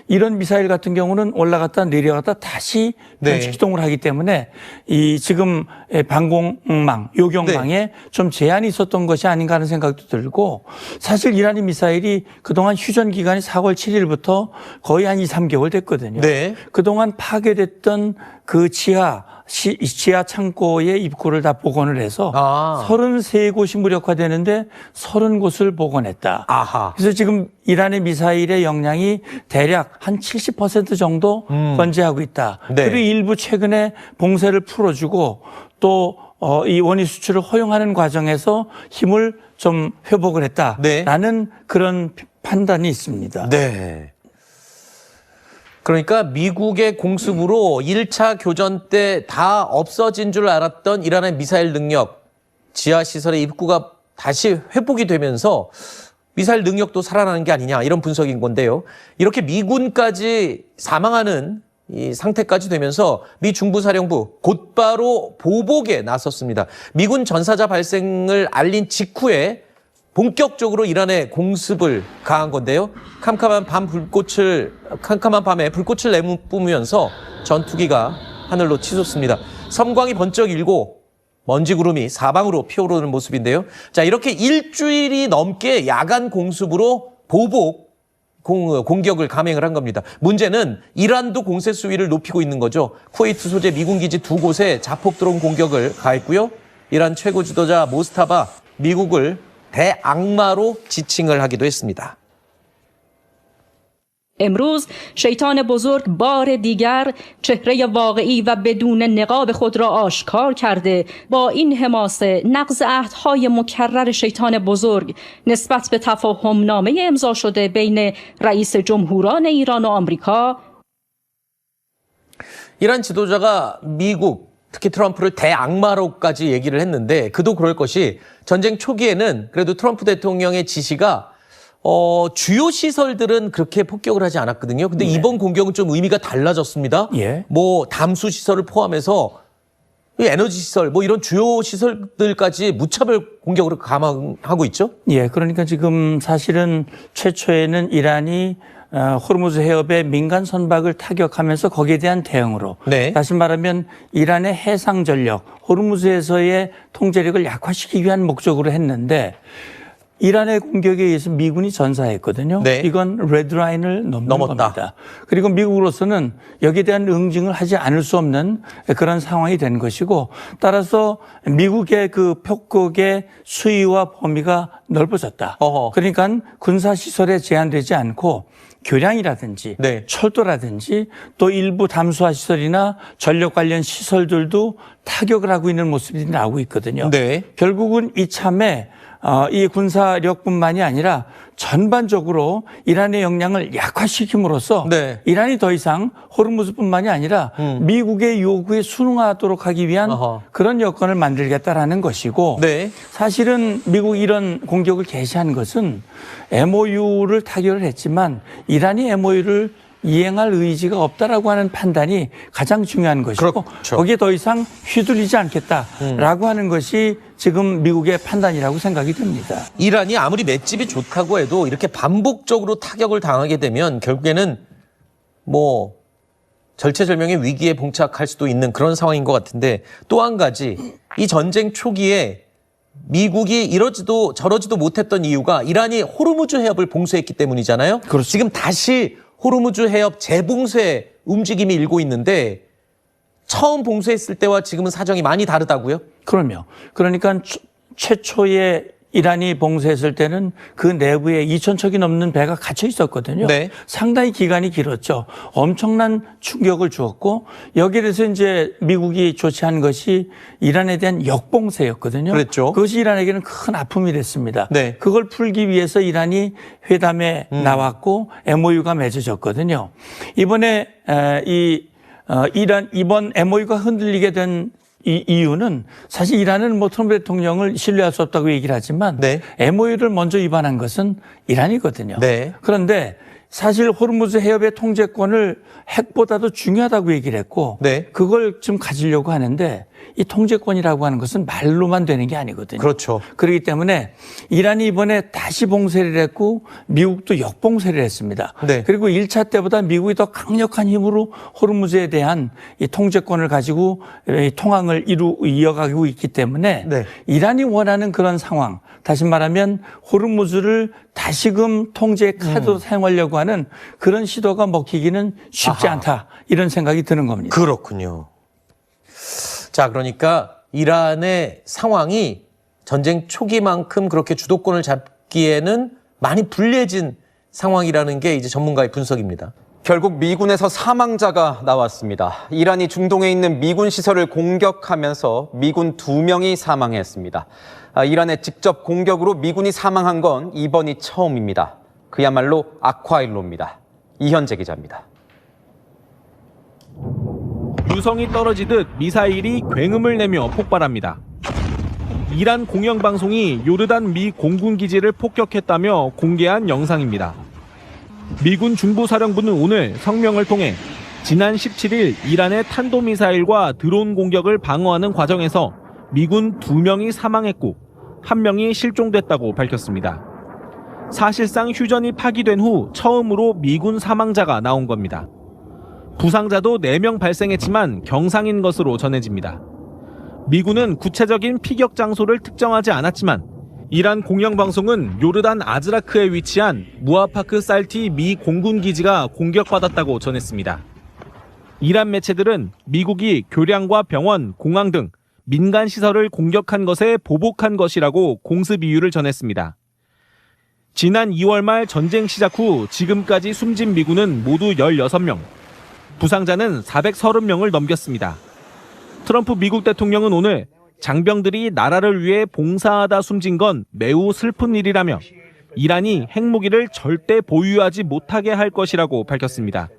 이런 미사일 같은 경우는 올라갔다 내려갔다 다시 변칙 기동을 하기 때문에 이 지금 방공망, 요격망에 좀 제한이 있었던 것이 아닌가 하는 생각도 들고 사실 이란의 미사일이 그동안 휴전 기간이 4월 7일부터 거의 한 2, 3개월 됐거든요. 네. 그동안 파괴됐던 그 지하 창고의 입구를 다 복원을 해서 33곳이 무력화되는데 30곳을 복원했다. 아하. 그래서 지금 이란의 미사일의 역량이 대략 한 70% 정도 건재하고 있다. 네. 그리고 일부 최근에 봉쇄를 풀어주고 또 이 원유 수출을 허용하는 과정에서 힘을 좀 회복을 했다라는 그런 판단이 있습니다. 네. 그러니까 미국의 공습으로 1차 교전 때 다 없어진 줄 알았던 이란의 미사일 능력, 지하시설의 입구가 다시 회복이 되면서 미사일 능력도 살아나는 게 아니냐 이런 분석인 건데요. 이렇게 미군까지 사망하는 이 상태까지 되면서 미 중부사령부 곧바로 보복에 나섰습니다. 미군 전사자 발생을 알린 직후에 본격적으로 이란의 공습을 가한 건데요. 캄캄한 밤에 불꽃을 내뿜으면서 전투기가 하늘로 치솟습니다. 섬광이 번쩍 일고 먼지 구름이 사방으로 피어오르는 모습인데요. 자, 이렇게 일주일이 넘게 야간 공습으로 보복 공격을 감행을 한 겁니다. 문제는 이란도 공세 수위를 높이고 있는 거죠. 쿠웨이트 소재 미군 기지 2곳에 자폭 드론 공격을 가했고요. 이란 최고 지도자 모스타바 미국을 대악마로 지칭을 하기도 했습니다. امروز شیطان بزرگ بار دیگر چهره واقعی و بدون نقاب خود را آشکار کرده با این حماسه نقض عهدهای مکرر شیطان بزرگ نسبت به تفاهم نامه امضا شده بین رئیس جمهوران ایران و آمریکا. 이란 지도자가 미국, 특히 트럼프를 대악마로까지 얘기를 했는데 그도 그럴 것이 전쟁 초기에는 그래도 트럼프 대통령의 지시가 주요 시설들은 그렇게 폭격을 하지 않았거든요. 근데 이번 공격은 좀 의미가 달라졌습니다. 뭐 담수 시설을 포함해서 에너지 시설, 뭐 이런 주요 시설들까지 무차별 공격으로 감행하고 있죠? 예, 그러니까 지금 사실은 최초에는 이란이 호르무즈 해협의 민간 선박을 타격하면서 거기에 대한 대응으로 다시 말하면 이란의 해상 전력, 호르무즈에서의 통제력을 약화시키기 위한 목적으로 했는데 이란의 공격에 의해서 미군이 전사했거든요. 이건 레드라인을 넘었다. 겁니다. 그리고 미국으로서는 여기에 대한 응징을 하지 않을 수 없는 그런 상황이 된 것이고 따라서 미국의 그 폭격의 수위와 범위가 넓어졌다. 그러니까 군사시설에 제한되지 않고 교량이라든지 철도라든지 또 일부 담수화 시설이나 전력 관련 시설들도 타격을 하고 있는 모습이 나오고 있거든요. 결국은 이참에 이 군사력뿐만이 아니라 전반적으로 이란의 역량을 약화시킴으로써 이란이 더 이상 호르무즈뿐만이 아니라 미국의 요구에 순응하도록 하기 위한 그런 여건을 만들겠다라는 것이고 사실은 미국이 이런 공격을 개시한 것은 MOU를 타결을 했지만 이란이 MOU를 이행할 의지가 없다라고 하는 판단이 가장 중요한 것이고 거기에 더 이상 휘둘리지 않겠다라고 하는 것이 지금 미국의 판단이라고 생각이 듭니다. 이란이 아무리 맷집이 좋다고 해도 이렇게 반복적으로 타격을 당하게 되면 결국에는 뭐 절체절명의 위기에 봉착할 수도 있는 그런 상황인 것 같은데 또 한 가지 이 전쟁 초기에 미국이 이러지도 저러지도 못했던 이유가 이란이 호르무즈 해협을 봉쇄했기 때문이잖아요. 지금 다시 호르무즈 해협 재봉쇄 움직임이 일고 있는데 처음 봉쇄했을 때와 지금은 사정이 많이 다르다고요? 그럼요. 그러니까 최초에 이란이 봉쇄했을 때는 그 내부에 2,000척이 넘는 배가 갇혀 있었거든요. 상당히 기간이 길었죠. 엄청난 충격을 주었고 여기에 대해서 이제 미국이 조치한 것이 이란에 대한 역봉쇄였거든요. 그것이 이란에게는 큰 아픔이 됐습니다. 그걸 풀기 위해서 이란이 회담에 나왔고 MOU가 맺어졌거든요. 이번에 이번 MOU가 흔들리게 된 이 이유는 사실 이란은 뭐 트럼프 대통령을 신뢰할 수 없다고 얘기를 하지만 MOU를 먼저 위반한 것은 이란이거든요. 그런데 사실 호르무즈 해협의 통제권을 핵보다도 중요하다고 얘기를 했고 그걸 좀 가지려고 하는데 이 통제권이라고 하는 것은 말로만 되는 게 아니거든요. 그렇기 때문에 이란이 이번에 다시 봉쇄를 했고 미국도 역봉쇄를 했습니다. 그리고 1차 때보다 미국이 더 강력한 힘으로 호르무즈에 대한 이 통제권을 가지고 통항을 이어가고 있기 때문에 이란이 원하는 그런 상황, 다시 말하면 호르무즈를 다시금 통제 카드로 사용하려고 하는 그런 시도가 먹히기는 쉽지 않다 이런 생각이 드는 겁니다. 그렇군요. 자, 그러니까 이란의 상황이 전쟁 초기만큼 그렇게 주도권을 잡기에는 많이 불리해진 상황이라는 게 이제 전문가의 분석입니다. 결국 미군에서 사망자가 나왔습니다. 이란이 중동에 있는 미군 시설을 공격하면서 미군 2명이 사망했습니다. 이란의 직접 공격으로 미군이 사망한 건 이번이 처음입니다. 그야말로 악화일로입니다. 이현재 기자입니다. 유성이 떨어지듯 미사일이 굉음을 내며 폭발합니다. 이란 공영방송이 요르단 미 공군기지를 폭격했다며 공개한 영상입니다. 미군 중부사령부는 오늘 성명을 통해 지난 17일 이란의 탄도미사일과 드론 공격을 방어하는 과정에서 미군 2명이 사망했고 1명이 실종됐다고 밝혔습니다. 사실상 휴전이 파기된 후 처음으로 미군 사망자가 나온 겁니다. 부상자도 4명 발생했지만 경상인 것으로 전해집니다. 미군은 구체적인 피격 장소를 특정하지 않았지만 이란 공영방송은 요르단 아즈라크에 위치한 무아파크 살티 미 공군기지가 공격받았다고 전했습니다. 이란 매체들은 미국이 교량과 병원, 공항 등 민간 시설을 공격한 것에 보복한 것이라고 공습 이유를 전했습니다. 지난 2월 말 전쟁 시작 후 지금까지 숨진 미군은 모두 16명, 부상자는 430명을 넘겼습니다. 트럼프 미국 대통령은 오늘 장병들이 나라를 위해 봉사하다 숨진 건 매우 슬픈 일이라며 이란이 핵무기를 절대 보유하지 못하게 할 것이라고 밝혔습니다.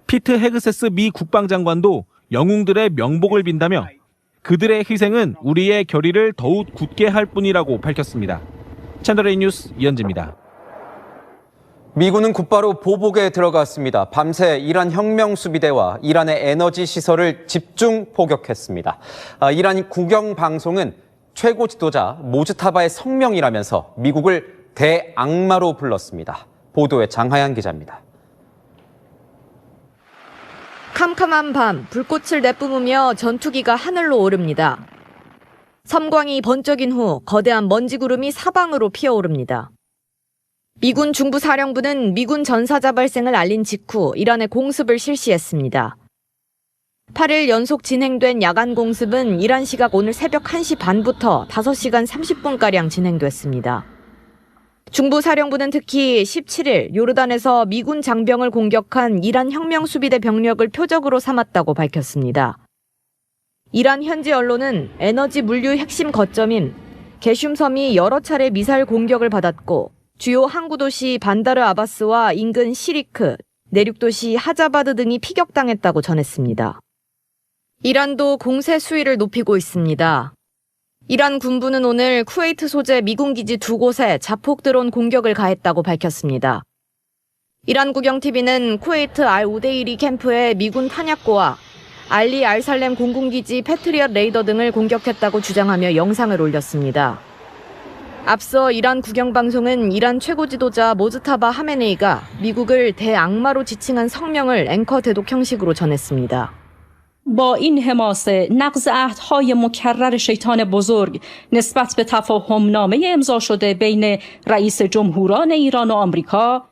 피트 헤그세스 미 국방장관도 영웅들의 명복을 빈다며 그들의 희생은 우리의 결의를 더욱 굳게 할 뿐이라고 밝혔습니다. 채널A 뉴스 이현지입니다. 미군은 곧바로 보복에 들어갔습니다. 밤새 이란 혁명수비대와 이란의 에너지 시설을 집중 포격했습니다. 이란 국영방송은 최고 지도자 모즈타바의 성명이라면서 미국을 대악마로 불렀습니다. 보도에 장하연 기자입니다. 캄캄한 밤, 불꽃을 내뿜으며 전투기가 하늘로 오릅니다. 섬광이 번쩍인 후 거대한 먼지 구름이 사방으로 피어오릅니다. 미군 중부사령부는 미군 전사자 발생을 알린 직후 이란의 공습을 실시했습니다. 8일 연속 진행된 야간 공습은 이란 시각 오늘 새벽 1시 반부터 5시간 30분가량 진행됐습니다. 중부사령부는 특히 17일 요르단에서 미군 장병을 공격한 이란 혁명수비대 병력을 표적으로 삼았다고 밝혔습니다. 이란 현지 언론은 에너지 물류 핵심 거점인 게슘섬이 여러 차례 미사일 공격을 받았고 주요 항구 도시 반다르 아바스와 인근 시리크, 내륙도시 하자바드 등이 피격당했다고 전했습니다. 이란도 공세 수위를 높이고 있습니다. 이란 군부는 오늘 쿠웨이트 소재 미군 기지 2곳에 자폭 드론 공격을 가했다고 밝혔습니다. 이란 국영TV는 쿠웨이트 알-우데이리 캠프의 미군 탄약고와 알리 알살렘 공군기지 패트리엇 레이더 등을 공격했다고 주장하며 영상을 올렸습니다. 앞서 이란 국영방송은 이란 최고 지도자 모즈타바 하메네이가 미국을 대악마로 지칭한 성명을 앵커 대독 형식으로 전했습니다. با این حماسه نقض عهدهای مکرر شیطان بزرگ نسبت به تفاهمنامه امضا شده بین رئیس جمهوران ایران و آمریکا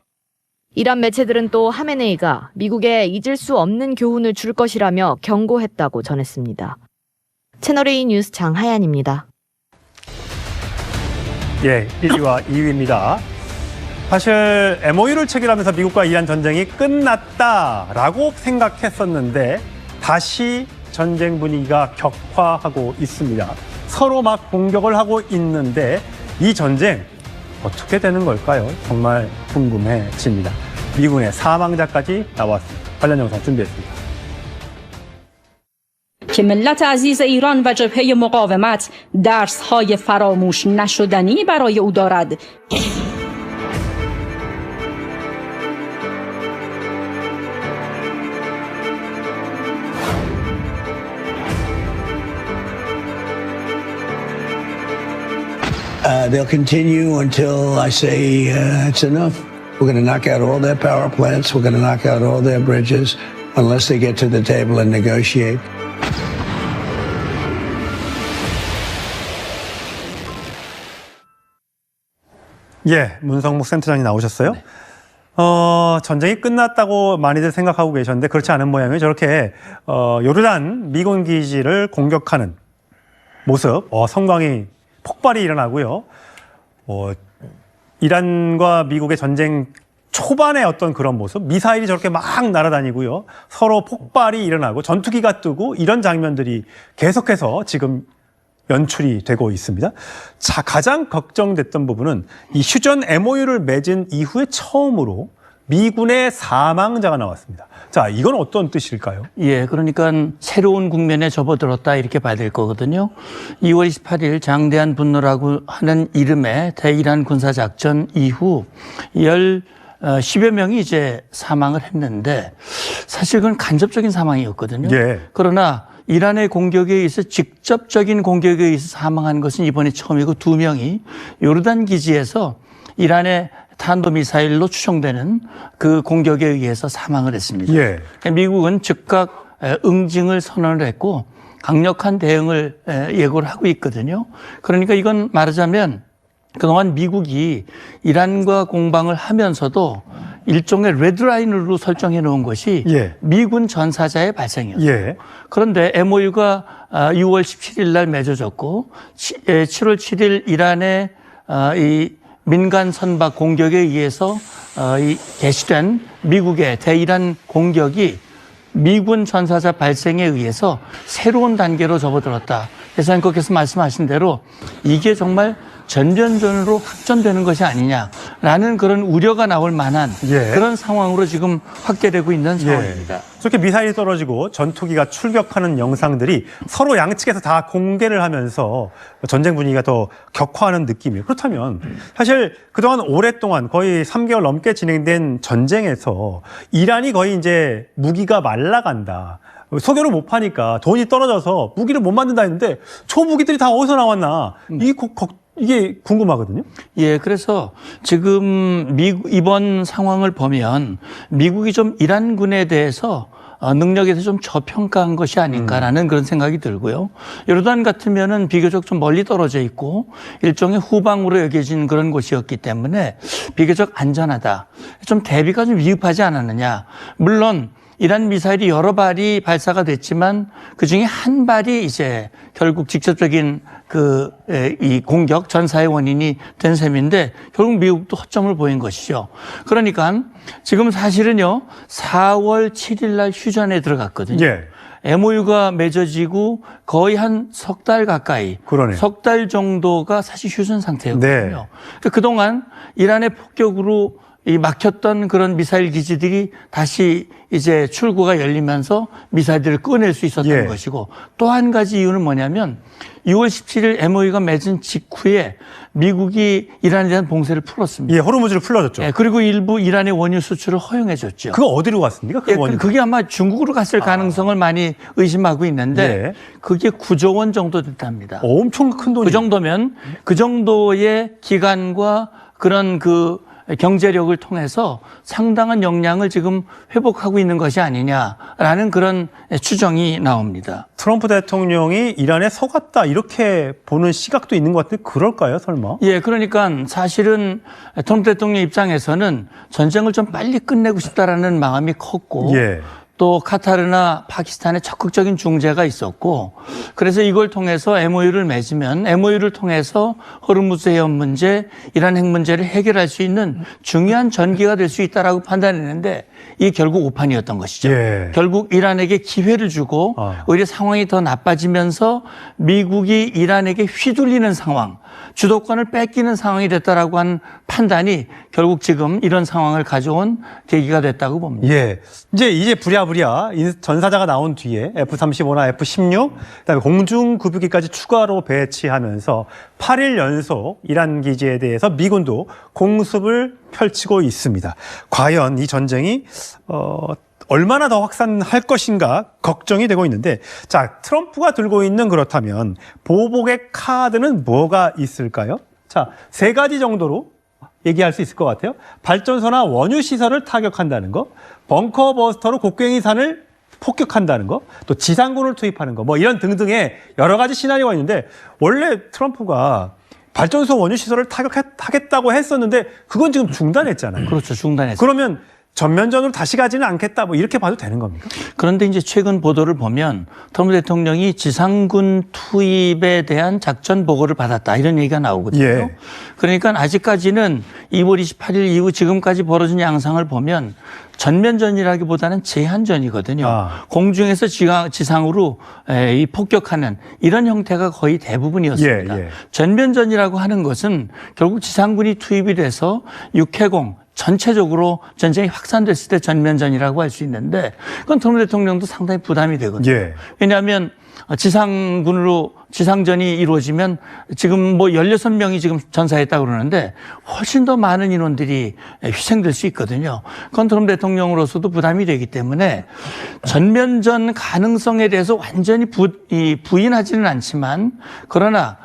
이란 매체들은 또 하메네이가 미국에 잊을 수 없는 교훈을 줄 것이라며 경고했다고 전했습니다. 채널A 뉴스 장하연입니다. 예, 1위와 2위입니다. 사실 MOU를 체결하면서 미국과 이란 전쟁이 끝났다라고 생각했었는데 다시 전쟁 분위기가 격화하고 있습니다. 서로 막 공격을 하고 있는데 이 전쟁 어떻게 되는 걸까요? 정말 궁금해집니다. 미군의 사망자까지 나왔습니다. 관련 영상 준비했습니다. که ملت عزیز ایران و جبهه مقاومت درس‌های فراموش نشدنی برای او دارد. They'll continue until I say it's enough. We're going to knock out all their power plants. We're going to knock out all their bridges unless they get to the table and negotiate. 예, 문성목 센터장이 나오셨어요. 네. 전쟁이 끝났다고 많이들 생각하고 계셨는데 그렇지 않은 모양이에요. 저렇게 요르단 미군 기지를 공격하는 모습, 성광이 폭발이 일어나고요. 이란과 미국의 전쟁 초반의 어떤 그런 모습, 미사일이 저렇게 막 날아다니고요. 서로 폭발이 일어나고 전투기가 뜨고 이런 장면들이 계속해서 지금 연출이 되고 있습니다. 자, 가장 걱정됐던 부분은 이 휴전 MOU를 맺은 이후에 처음으로 미군의 사망자가 나왔습니다. 자, 이건 어떤 뜻일까요? 예, 그러니까 새로운 국면에 접어들었다 이렇게 봐야 될 거거든요. 2월 28일 장대한 분노라고 하는 이름의 대이란 군사작전 이후 10여 명이 이제 사망을 했는데 사실 그건 간접적인 사망이었거든요. 예. 그러나 이란의 공격에 의해서 직접적인 공격에 의해서 사망한 것은 이번에 처음이고 2명이 요르단 기지에서 이란의 탄도미사일로 추정되는 그 공격에 의해서 사망을 했습니다. 예. 미국은 즉각 응징을 선언을 했고 강력한 대응을 예고를 하고 있거든요. 그러니까 이건 말하자면 그동안 미국이 이란과 공방을 하면서도 일종의 레드라인으로 설정해 놓은 것이 예. 미군 전사자의 발생이었어요. 예. 그런데 MOU가 6월 17일 날 맺어졌고 7월 7일 이란의 이 민간 선박 공격에 의해서 개시된 미국의 대이란 공격이 미군 전사자 발생에 의해서 새로운 단계로 접어들었다. 대사님께서 말씀하신 대로 이게 정말 전면전으로 확전되는 것이 아니냐라는 그런 우려가 나올 만한 그런 상황으로 지금 확대되고 있는 상황입니다. 저렇게 미사일이 떨어지고 전투기가 출격하는 영상들이 서로 양측에서 다 공개를 하면서 전쟁 분위기가 더 격화하는 느낌이에요. 그렇다면 사실 그동안 오랫동안 거의 3개월 넘게 진행된 전쟁에서 이란이 거의 이제 무기가 말라간다. 석유를 못 파니까 돈이 떨어져서 무기를 못 만든다 했는데 초무기들이 다 어디서 나왔나. 이게 궁금하거든요. 예, 그래서 지금 이번 상황을 보면 미국이 좀 이란군에 대해서 능력에 대해서 좀 저평가한 것이 아닌가라는 그런 생각이 들고요. 요르단 같으면은 비교적 좀 멀리 떨어져 있고 일종의 후방으로 여겨진 그런 곳이었기 때문에 비교적 안전하다. 좀 대비가 좀 위급하지 않았느냐. 물론 이란 미사일이 여러 발이 발사가 됐지만 그중에 한 발이 이제 결국 직접적인 이 공격 전사의 원인이 된 셈인데 결국 미국도 허점을 보인 것이죠. 그러니까 지금 사실은요 4월 7일 날 휴전에 들어갔거든요. MOU가 맺어지고 거의 한 석 달 가까이, 석 달 정도가 사실 휴전 상태였거든요. 그러니까 그동안 이란의 폭격으로 이 막혔던 그런 미사일 기지들이 다시 이제 출구가 열리면서 미사일들을 꺼낼 수 있었던 것이고 또 한 가지 이유는 뭐냐면 6월 17일 MOU가 맺은 직후에 미국이 이란에 대한 봉쇄를 풀었습니다. 호르무즈를 풀어줬죠. 그리고 일부 이란의 원유 수출을 허용해 줬죠. 그거 어디로 갔습니까? 그게 아마 중국으로 갔을 가능성을 많이 의심하고 있는데 그게 9조 원 정도 됐답니다. 엄청 큰 돈이에요. 그 정도면 그 정도의 기간과 그런 경제력을 통해서 상당한 역량을 지금 회복하고 있는 것이 아니냐라는 그런 추정이 나옵니다. 트럼프 대통령이 이란에 속았다 이렇게 보는 시각도 있는 것 같은데 그럴까요, 설마? 예, 그러니까 사실은 트럼프 대통령 입장에서는 전쟁을 좀 빨리 끝내고 싶다라는 마음이 컸고 또 카타르나 파키스탄의 적극적인 중재가 있었고 그래서 이걸 통해서 MOU를 맺으면 MOU를 통해서 호르무즈 해협 문제, 이란 핵 문제를 해결할 수 있는 중요한 전기가 될 수 있다라고 판단했는데 이게 결국 오판이었던 것이죠. 결국 이란에게 기회를 주고 오히려 상황이 더 나빠지면서 미국이 이란에게 휘둘리는 상황, 주도권을 뺏기는 상황이 됐다라고 하는 판단이 결국 지금 이런 상황을 가져온 계기가 됐다고 봅니다. 이제 부랴부랴 전사자가 나온 뒤에 F-35나 F-16, 그다음에 공중급유기까지 추가로 배치하면서 8일 연속 이란 기지에 대해서 미군도 공습을 펼치고 있습니다. 과연 이 전쟁이 얼마나 더 확산할 것인가 걱정이 되고 있는데 자, 트럼프가 들고 있는 그렇다면 보복의 카드는 뭐가 있을까요? 자, 3가지 정도로 얘기할 수 있을 것 같아요. 발전소나 원유 시설을 타격한다는 거, 벙커 버스터로 곡괭이산을 폭격한다는 거, 또 지상군을 투입하는 거, 뭐 이런 등등의 여러 가지 시나리오가 있는데 원래 트럼프가 발전소 원유 시설을 타격하겠다고 했었는데 그건 지금 중단했잖아요. 그렇죠. 중단했어요. 그러면 전면전으로 다시 가지는 않겠다 뭐 이렇게 봐도 되는 겁니까? 그런데 이제 최근 보도를 보면 트럼프 대통령이 지상군 투입에 대한 작전 보고를 받았다 이런 얘기가 나오거든요. 그러니까 아직까지는 2월 28일 이후 지금까지 벌어진 양상을 보면 전면전이라기보다는 제한전이거든요. 공중에서 지상으로 폭격하는 이런 형태가 거의 대부분이었습니다. 전면전이라고 하는 것은 결국 지상군이 투입이 돼서 육해공 전체적으로 전쟁이 확산됐을 때 전면전이라고 할 수 있는데 그건 트럼프 대통령도 상당히 부담이 되거든요. 왜냐하면 지상전이 이루어지면 지금 뭐 16명이 지금 전사했다고 그러는데 훨씬 더 많은 인원들이 희생될 수 있거든요. 그건 트럼프 대통령으로서도 부담이 되기 때문에 전면전 가능성에 대해서 완전히 부인하지는 않지만 그러나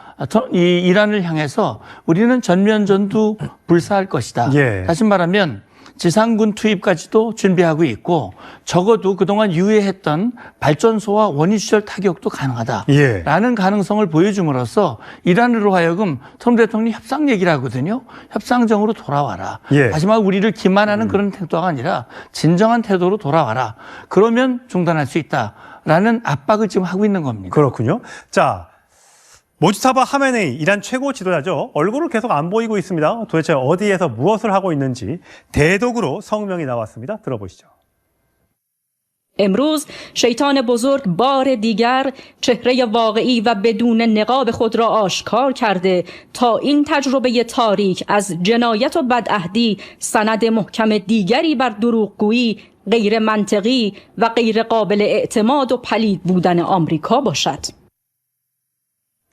이 이란을 향해서 우리는 전면전도 불사할 것이다. 다시 말하면 지상군 투입까지도 준비하고 있고 적어도 그동안 유예했던 발전소와 원유시설 타격도 가능하다라는 가능성을 보여줌으로써 이란으로 하여금 트럼프 대통령이 협상 얘기를 하거든요. 협상정으로 돌아와라. 다시 말해 우리를 기만하는 그런 태도가 아니라 진정한 태도로 돌아와라. 그러면 중단할 수 있다라는 압박을 지금 하고 있는 겁니다. 그렇군요. 자, 모지타바 하메네이 이란 최고 지도자죠. 얼굴을 계속 안 보이고 있습니다. 도대체 어디에서 무엇을 하고 있는지 대독으로 성명이 나왔습니다. 들어보시죠. امروز شیطان بزرگ بار دیگر چهره واقعی و بدون نقاب خود را آشکار کرده تا این تجربه تاریک از جنایت و بدعهدی سند محکم دیگری بر دروغگویی غیر منطقی و غیر قابل اعتماد و پلید بودن آمریکا باشد.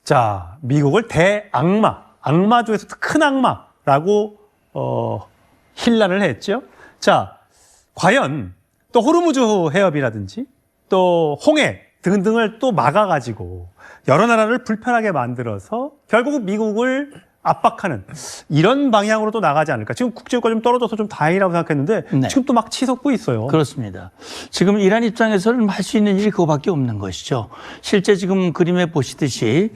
자, 미국을 대악마, 악마 중에서 큰 악마라고 힐난을 했죠. 자, 과연 또 호르무즈 해협이라든지 또 홍해 등등을 또 막아가지고 여러 나라를 불편하게 만들어서 결국 미국을 압박하는 이런 방향으로 또 나가지 않을까. 지금 국제유가 좀 떨어져서 좀 다행이라고 생각했는데 네. 지금 또 막 치솟고 있어요. 그렇습니다. 지금 이란 입장에서는 할 수 있는 일이 그거밖에 없는 것이죠. 실제 지금 그림에 보시듯이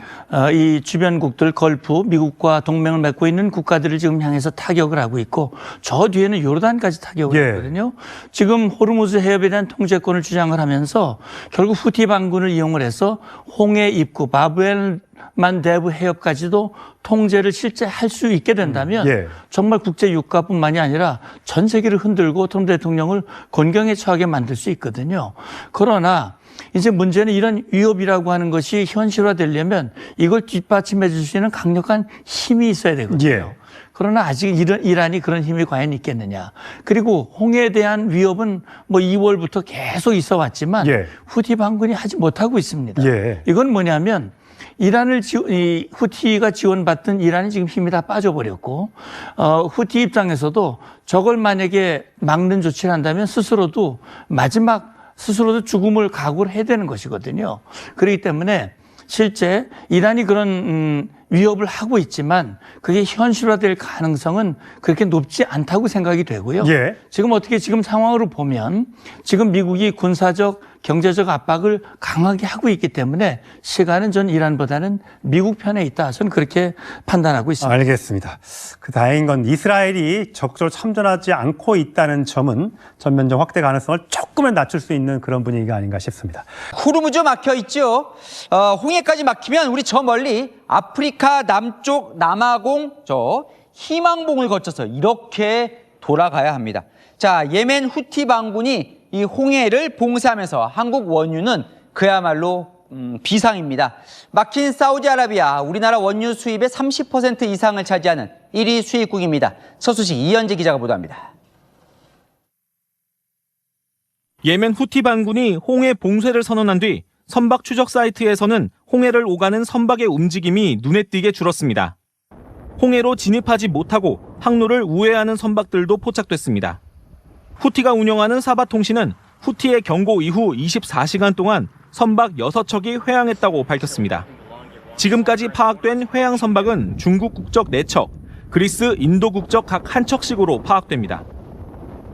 이 주변국들 걸프, 미국과 동맹을 맺고 있는 국가들을 지금 향해서 타격을 하고 있고 저 뒤에는 요르단까지 타격을 했거든요. 지금 호르무즈 해협에 대한 통제권을 주장을 하면서 결국 후티 반군을 이용을 해서 홍해 입구, 바브엘 만데브 해협까지도 통제를 실제 할 수 있게 된다면 정말 국제 유가뿐만이 아니라 전 세계를 흔들고 트럼프 대통령을 곤경에 처하게 만들 수 있거든요. 그러나 이제 문제는 이런 위협이라고 하는 것이 현실화되려면 이걸 뒷받침해 줄 수 있는 강력한 힘이 있어야 되거든요. 그러나 아직 이란이 그런 힘이 과연 있겠느냐. 그리고 홍해에 대한 위협은 뭐 2월부터 계속 있어 왔지만 후티 반군이 하지 못하고 있습니다. 이건 뭐냐면 이란을 후티가 지원받던 이란이 지금 힘이 다 빠져버렸고 후티 입장에서도 저걸 만약에 막는 조치를 한다면 스스로도 죽음을 각오를 해야 되는 것이거든요. 그렇기 때문에 실제 이란이 그런 위협을 하고 있지만 그게 현실화될 가능성은 그렇게 높지 않다고 생각이 되고요. 지금 상황으로 보면 지금 미국이 군사적, 경제적 압박을 강하게 하고 있기 때문에 시간은 전 이란보다는 미국 편에 있다. 저는 그렇게 판단하고 있습니다. 알겠습니다. 그 다행인 건 이스라엘이 적극적으로 참전하지 않고 있다는 점은 전면적 확대 가능성을 조금은 낮출 수 있는 그런 분위기가 아닌가 싶습니다. 호르무즈 막혀 있죠. 홍해까지 막히면 우리 저 멀리 아프리카 남쪽 남아공 저 희망봉을 거쳐서 이렇게 돌아가야 합니다. 자, 예멘 후티 반군이 이 홍해를 봉쇄하면서 한국 원유는 그야말로 비상입니다. 막힌 사우디아라비아, 우리나라 원유 수입의 30% 이상을 차지하는 1위 수입국입니다. 첫 소식 이현재 기자가 보도합니다. 예멘 후티 반군이 홍해 봉쇄를 선언한 뒤 선박 추적 사이트에서는 홍해를 오가는 선박의 움직임이 눈에 띄게 줄었습니다. 홍해로 진입하지 못하고 항로를 우회하는 선박들도 포착됐습니다. 후티가 운영하는 사바 통신은 후티의 경고 이후 24시간 동안 선박 6척이 회항했다고 밝혔습니다. 지금까지 파악된 회항 선박은 중국 국적 4척, 그리스, 인도 국적 각 1척씩으로 파악됩니다.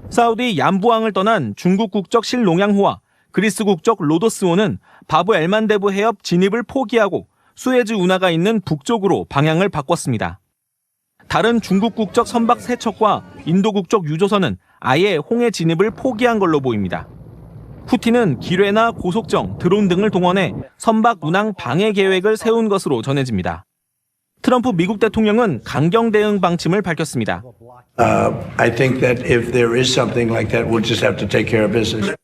사우디 얌부항을 떠난 중국 국적 실농양호와 그리스 국적 로도스호는 바브 엘만데브 해협 진입을 포기하고 수에즈 운하가 있는 북쪽으로 방향을 바꿨습니다. 다른 중국 국적 선박 3척과 인도 국적 유조선은 아예 홍해 진입을 포기한 걸로 보입니다. 후티는 기뢰나 고속정, 드론 등을 동원해 선박 운항 방해 계획을 세운 것으로 전해집니다. 트럼프 미국 대통령은 강경 대응 방침을 밝혔습니다. I think that if there is something like that, we'll just have to take care of business.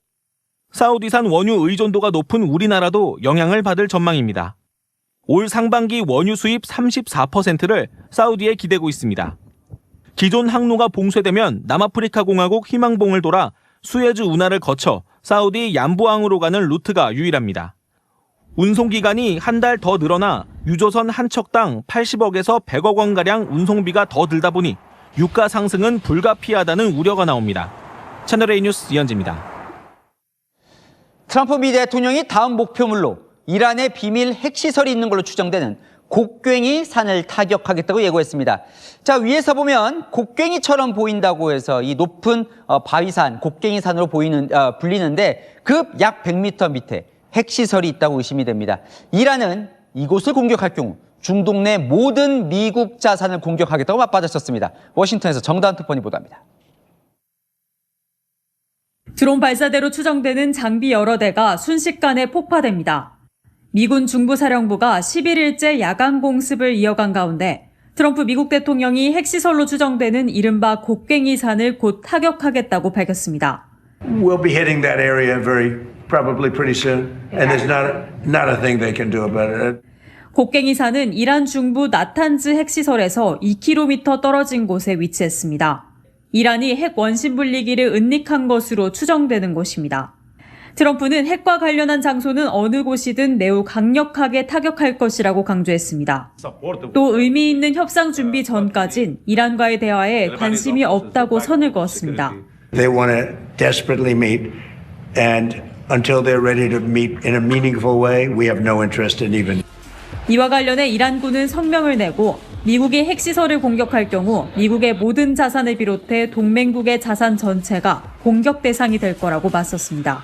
사우디산 원유 의존도가 높은 우리나라도 영향을 받을 전망입니다. 올 상반기 원유 수입 34%를 사우디에 기대고 있습니다. 기존 항로가 봉쇄되면 남아프리카 공화국 희망봉을 돌아 수에즈 운하를 거쳐 사우디 얌부항으로 가는 루트가 유일합니다. 운송기간이 한 달 더 늘어나 유조선 한 척당 80억에서 100억 원가량 운송비가 더 들다 보니 유가 상승은 불가피하다는 우려가 나옵니다. 채널A 뉴스 이현지입니다. 트럼프 미 대통령이 다음 목표물로 이란의 비밀 핵시설이 있는 걸로 추정되는 곡괭이 산을 타격하겠다고 예고했습니다. 자, 위에서 보면 곡괭이처럼 보인다고 해서 이 높은 바위산, 곡괭이 산으로 불리는데 그 약 100m 밑에 핵시설이 있다고 의심이 됩니다. 이란은 이곳을 공격할 경우 중동 내 모든 미국 자산을 공격하겠다고 맞받아쳤습니다. 워싱턴에서 정다은 특파원이 보도합니다. 드론 발사대로 추정되는 장비 여러 대가 순식간에 폭파됩니다. 미군 중부사령부가 11일째 야간 공습을 이어간 가운데 트럼프 미국 대통령이 핵시설로 추정되는 이른바 곡괭이 산을 곧 타격하겠다고 밝혔습니다. We'll be hitting that area probably pretty soon, and there's not a thing they can do about it. 곡괭이 산은 이란 중부 나탄즈 핵시설에서 2km 떨어진 곳에 위치했습니다. 이란이 핵 원심 분리기를 은닉한 것으로 추정되는 곳입니다. 트럼프는 핵과 관련한 장소는 어느 곳이든 매우 강력하게 타격할 것이라고 강조했습니다. 또 의미 있는 협상 준비 전까진 이란과의 대화에 관심이 없다고 선을 그었습니다. They want to desperately meet, and until they're ready to meet in a meaningful way, we have no interest in even. 이와 관련해 이란군은 성명을 내고 미국이 핵시설을 공격할 경우 미국의 모든 자산을 비롯해 동맹국의 자산 전체가 공격 대상이 될 거라고 맞섰습니다.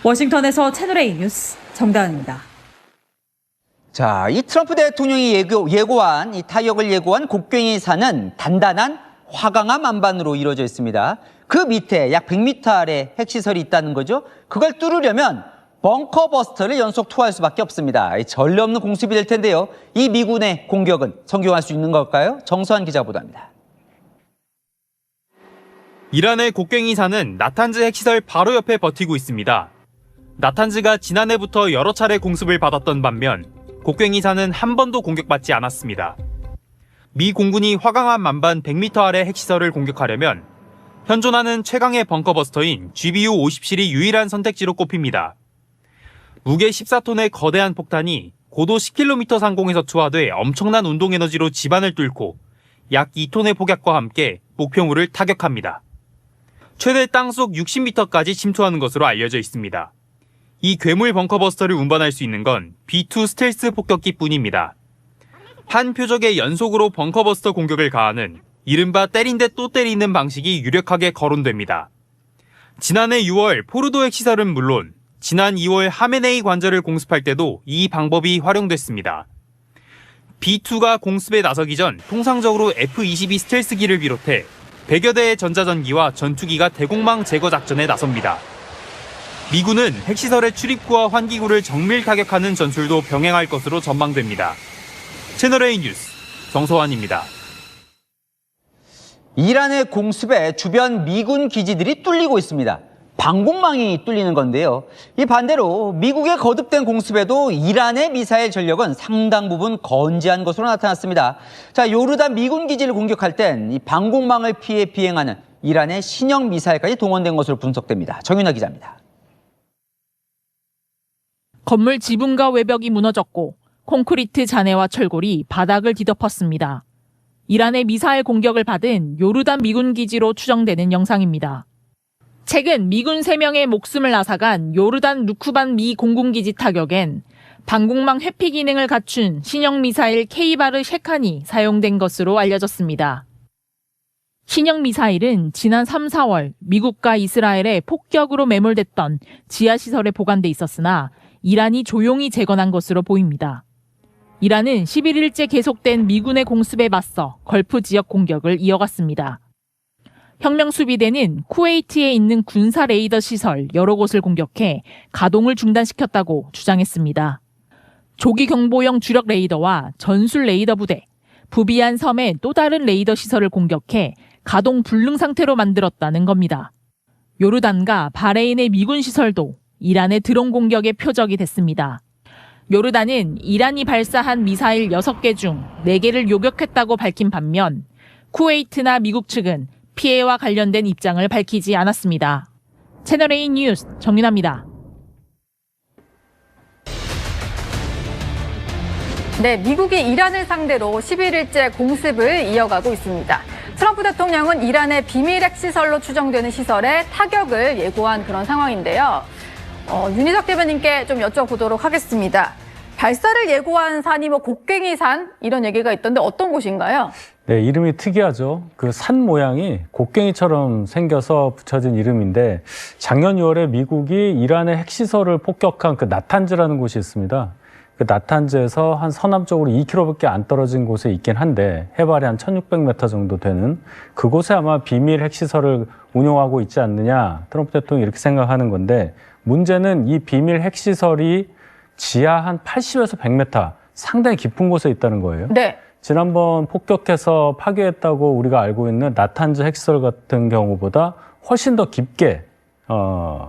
워싱턴에서 채널A 뉴스 정다은입니다. 자, 이 트럼프 대통령이 예고한 이 타격을 예고한 곡괭이 산은 단단한 화강암 안반으로 이루어져 있습니다. 그 밑에 약 100m 아래 핵시설이 있다는 거죠. 그걸 뚫으려면 벙커버스터를 연속 투하할 수밖에 없습니다. 전례 없는 공습이 될 텐데요. 이 미군의 공격은 성공할 수 있는 걸까요? 정서한 기자 보도합니다. 이란의 곡괭이 산은 나탄즈 핵시설 바로 옆에 버티고 있습니다. 나탄즈가 지난해부터 여러 차례 공습을 받았던 반면 곡괭이 산은 한 번도 공격받지 않았습니다. 미 공군이 화강암 만반 100m 아래 핵시설을 공격하려면 현존하는 최강의 벙커버스터인 GBU-50실이 유일한 선택지로 꼽힙니다. 무게 14톤의 거대한 폭탄이 고도 10km 상공에서 투하돼 엄청난 운동에너지로 지반을 뚫고 약 2톤의 폭약과 함께 목표물을 타격합니다. 최대 땅속 60m까지 침투하는 것으로 알려져 있습니다. 이 괴물 벙커버스터를 운반할 수 있는 건 B-2 스텔스 폭격기뿐입니다. 한 표적에 연속으로 벙커버스터 공격을 가하는 이른바 때린 데 또 때리는 방식이 유력하게 거론됩니다. 지난해 6월 포르도 핵시설은 물론 지난 2월 하메네이 관절을 공습할 때도 이 방법이 활용됐습니다. B-2가 공습에 나서기 전 통상적으로 F-22 스텔스기를 비롯해 100여 대의 전자전기와 전투기가 대공망 제거 작전에 나섭니다. 미군은 핵시설의 출입구와 환기구를 정밀 타격하는 전술도 병행할 것으로 전망됩니다. 채널A 뉴스 정서환입니다. 이란의 공습에 주변 미군 기지들이 뚫리고 있습니다. 방공망이 뚫리는 건데요. 이 반대로 미국의 거듭된 공습에도 이란의 미사일 전력은 상당 부분 건재한 것으로 나타났습니다. 자, 요르단 미군 기지를 공격할 땐 이 방공망을 피해 비행하는 이란의 신형 미사일까지 동원된 것으로 분석됩니다. 정윤아 기자입니다. 건물 지붕과 외벽이 무너졌고 콘크리트 잔해와 철골이 바닥을 뒤덮었습니다. 이란의 미사일 공격을 받은 요르단 미군 기지로 추정되는 영상입니다. 최근 미군 3명의 목숨을 앗아간 요르단 루크반 미 공군기지 타격엔 방공망 회피 기능을 갖춘 신형 미사일 케이바르 셰칸이 사용된 것으로 알려졌습니다. 신형 미사일은 지난 3, 4월 미국과 이스라엘의 폭격으로 매몰됐던 지하시설에 보관돼 있었으나 이란이 조용히 재건한 것으로 보입니다. 이란은 11일째 계속된 미군의 공습에 맞서 걸프 지역 공격을 이어갔습니다. 혁명수비대는 쿠웨이트에 있는 군사 레이더 시설 여러 곳을 공격해 가동을 중단시켰다고 주장했습니다. 조기 경보용 주력 레이더와 전술 레이더 부대, 부비안 섬의 또 다른 레이더 시설을 공격해 가동 불능 상태로 만들었다는 겁니다. 요르단과 바레인의 미군 시설도 이란의 드론 공격의 표적이 됐습니다. 요르단은 이란이 발사한 미사일 6개 중 4개를 요격했다고 밝힌 반면 쿠웨이트나 미국 측은 피해와 관련된 입장을 밝히지 않았습니다. 채널A 뉴스 정윤아입니다. 네, 미국이 이란을 상대로 11일째 공습을 이어가고 있습니다. 트럼프 대통령은 이란의 비밀 핵시설로 추정되는 시설에 타격을 예고한 그런 상황인데요. 윤희석 대변인께 좀 여쭤보도록 하겠습니다. 발사를 예고한 산이 곡괭이 산 이런 얘기가 있던데 어떤 곳인가요? 네, 이름이 특이하죠. 그 산 모양이 곡괭이처럼 생겨서 붙여진 이름인데 작년 6월에 미국이 이란의 핵시설을 폭격한 그 나탄즈라는 곳이 있습니다. 그 나탄즈에서 한 서남쪽으로 2km밖에 안 떨어진 곳에 있긴 한데 해발이 한 1600m 정도 되는 그곳에 아마 비밀 핵시설을 운용하고 있지 않느냐 트럼프 대통령이 이렇게 생각하는 건데 문제는 이 비밀 핵시설이 지하 한 80에서 100m 상당히 깊은 곳에 있다는 거예요. 네. 지난번 폭격해서 파괴했다고 우리가 알고 있는 나탄즈 핵시설 같은 경우보다 훨씬 더 깊게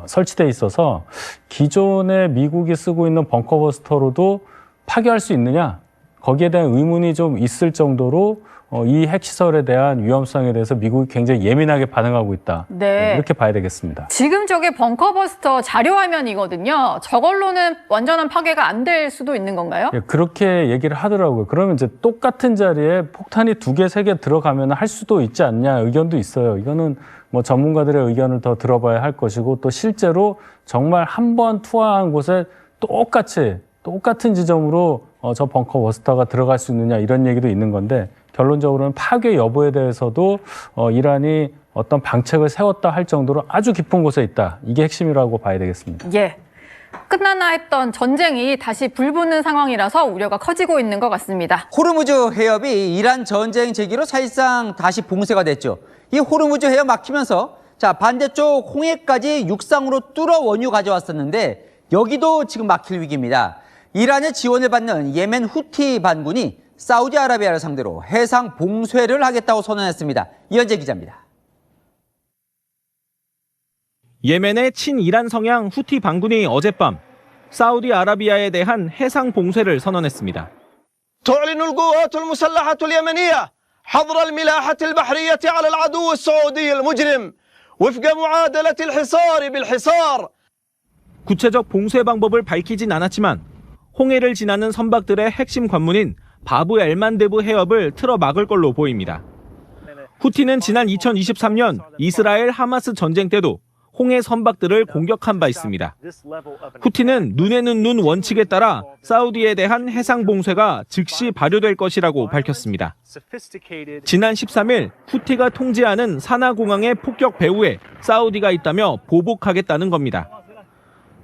설치돼 있어서 기존에 미국이 쓰고 있는 벙커버스터로도 파괴할 수 있느냐? 거기에 대한 의문이 좀 있을 정도로 이 핵시설에 대한 위험성에 대해서 미국이 굉장히 예민하게 반응하고 있다. 네. 이렇게 봐야 되겠습니다. 지금 저게 벙커버스터 자료화면이거든요. 저걸로는 완전한 파괴가 안 될 수도 있는 건가요? 예, 그렇게 얘기를 하더라고요. 그러면 이제 똑같은 자리에 폭탄이 2개, 3개 들어가면 할 수도 있지 않냐 의견도 있어요. 이거는 뭐 전문가들의 의견을 더 들어봐야 할 것이고 또 실제로 정말 한 번 투하한 곳에 똑같은 지점으로 저 벙커버스터가 들어갈 수 있느냐 이런 얘기도 있는 건데 결론적으로는 파괴 여부에 대해서도 이란이 어떤 방책을 세웠다 할 정도로 아주 깊은 곳에 있다. 이게 핵심이라고 봐야 되겠습니다. 예. 끝나나 했던 전쟁이 다시 불붙는 상황이라서 우려가 커지고 있는 것 같습니다. 호르무즈 해협이 이란 전쟁 제기로 사실상 다시 봉쇄가 됐죠. 이 호르무즈 해협 막히면서 자 반대쪽 홍해까지 육상으로 뚫어 원유 가져왔었는데 여기도 지금 막힐 위기입니다. 이란의 지원을 받는 예멘 후티 반군이 사우디아라비아를 상대로 해상 봉쇄를 하겠다고 선언했습니다. 이현재 기자입니다. 예멘의 친이란 성향 후티 반군이 어젯밤 사우디아라비아에 대한 해상 봉쇄를 선언했습니다. تعلن القوات المسلحة اليمنية حظر الملاحة البحرية على العدو السعودي المجرم وفق معادلة الحصار بالحصار. 구체적 봉쇄 방법을 밝히진 않았지만 홍해를 지나는 선박들의 핵심 관문인 바브 엘만데브 해협을 틀어 막을 걸로 보입니다. 후티는 지난 2023년 이스라엘 하마스 전쟁 때도 홍해 선박들을 공격한 바 있습니다. 후티는 눈에는 눈 원칙에 따라 사우디에 대한 해상 봉쇄가 즉시 발효될 것이라고 밝혔습니다. 지난 13일 후티가 통제하는 사나공항의 폭격 배후에 사우디가 있다며 보복하겠다는 겁니다.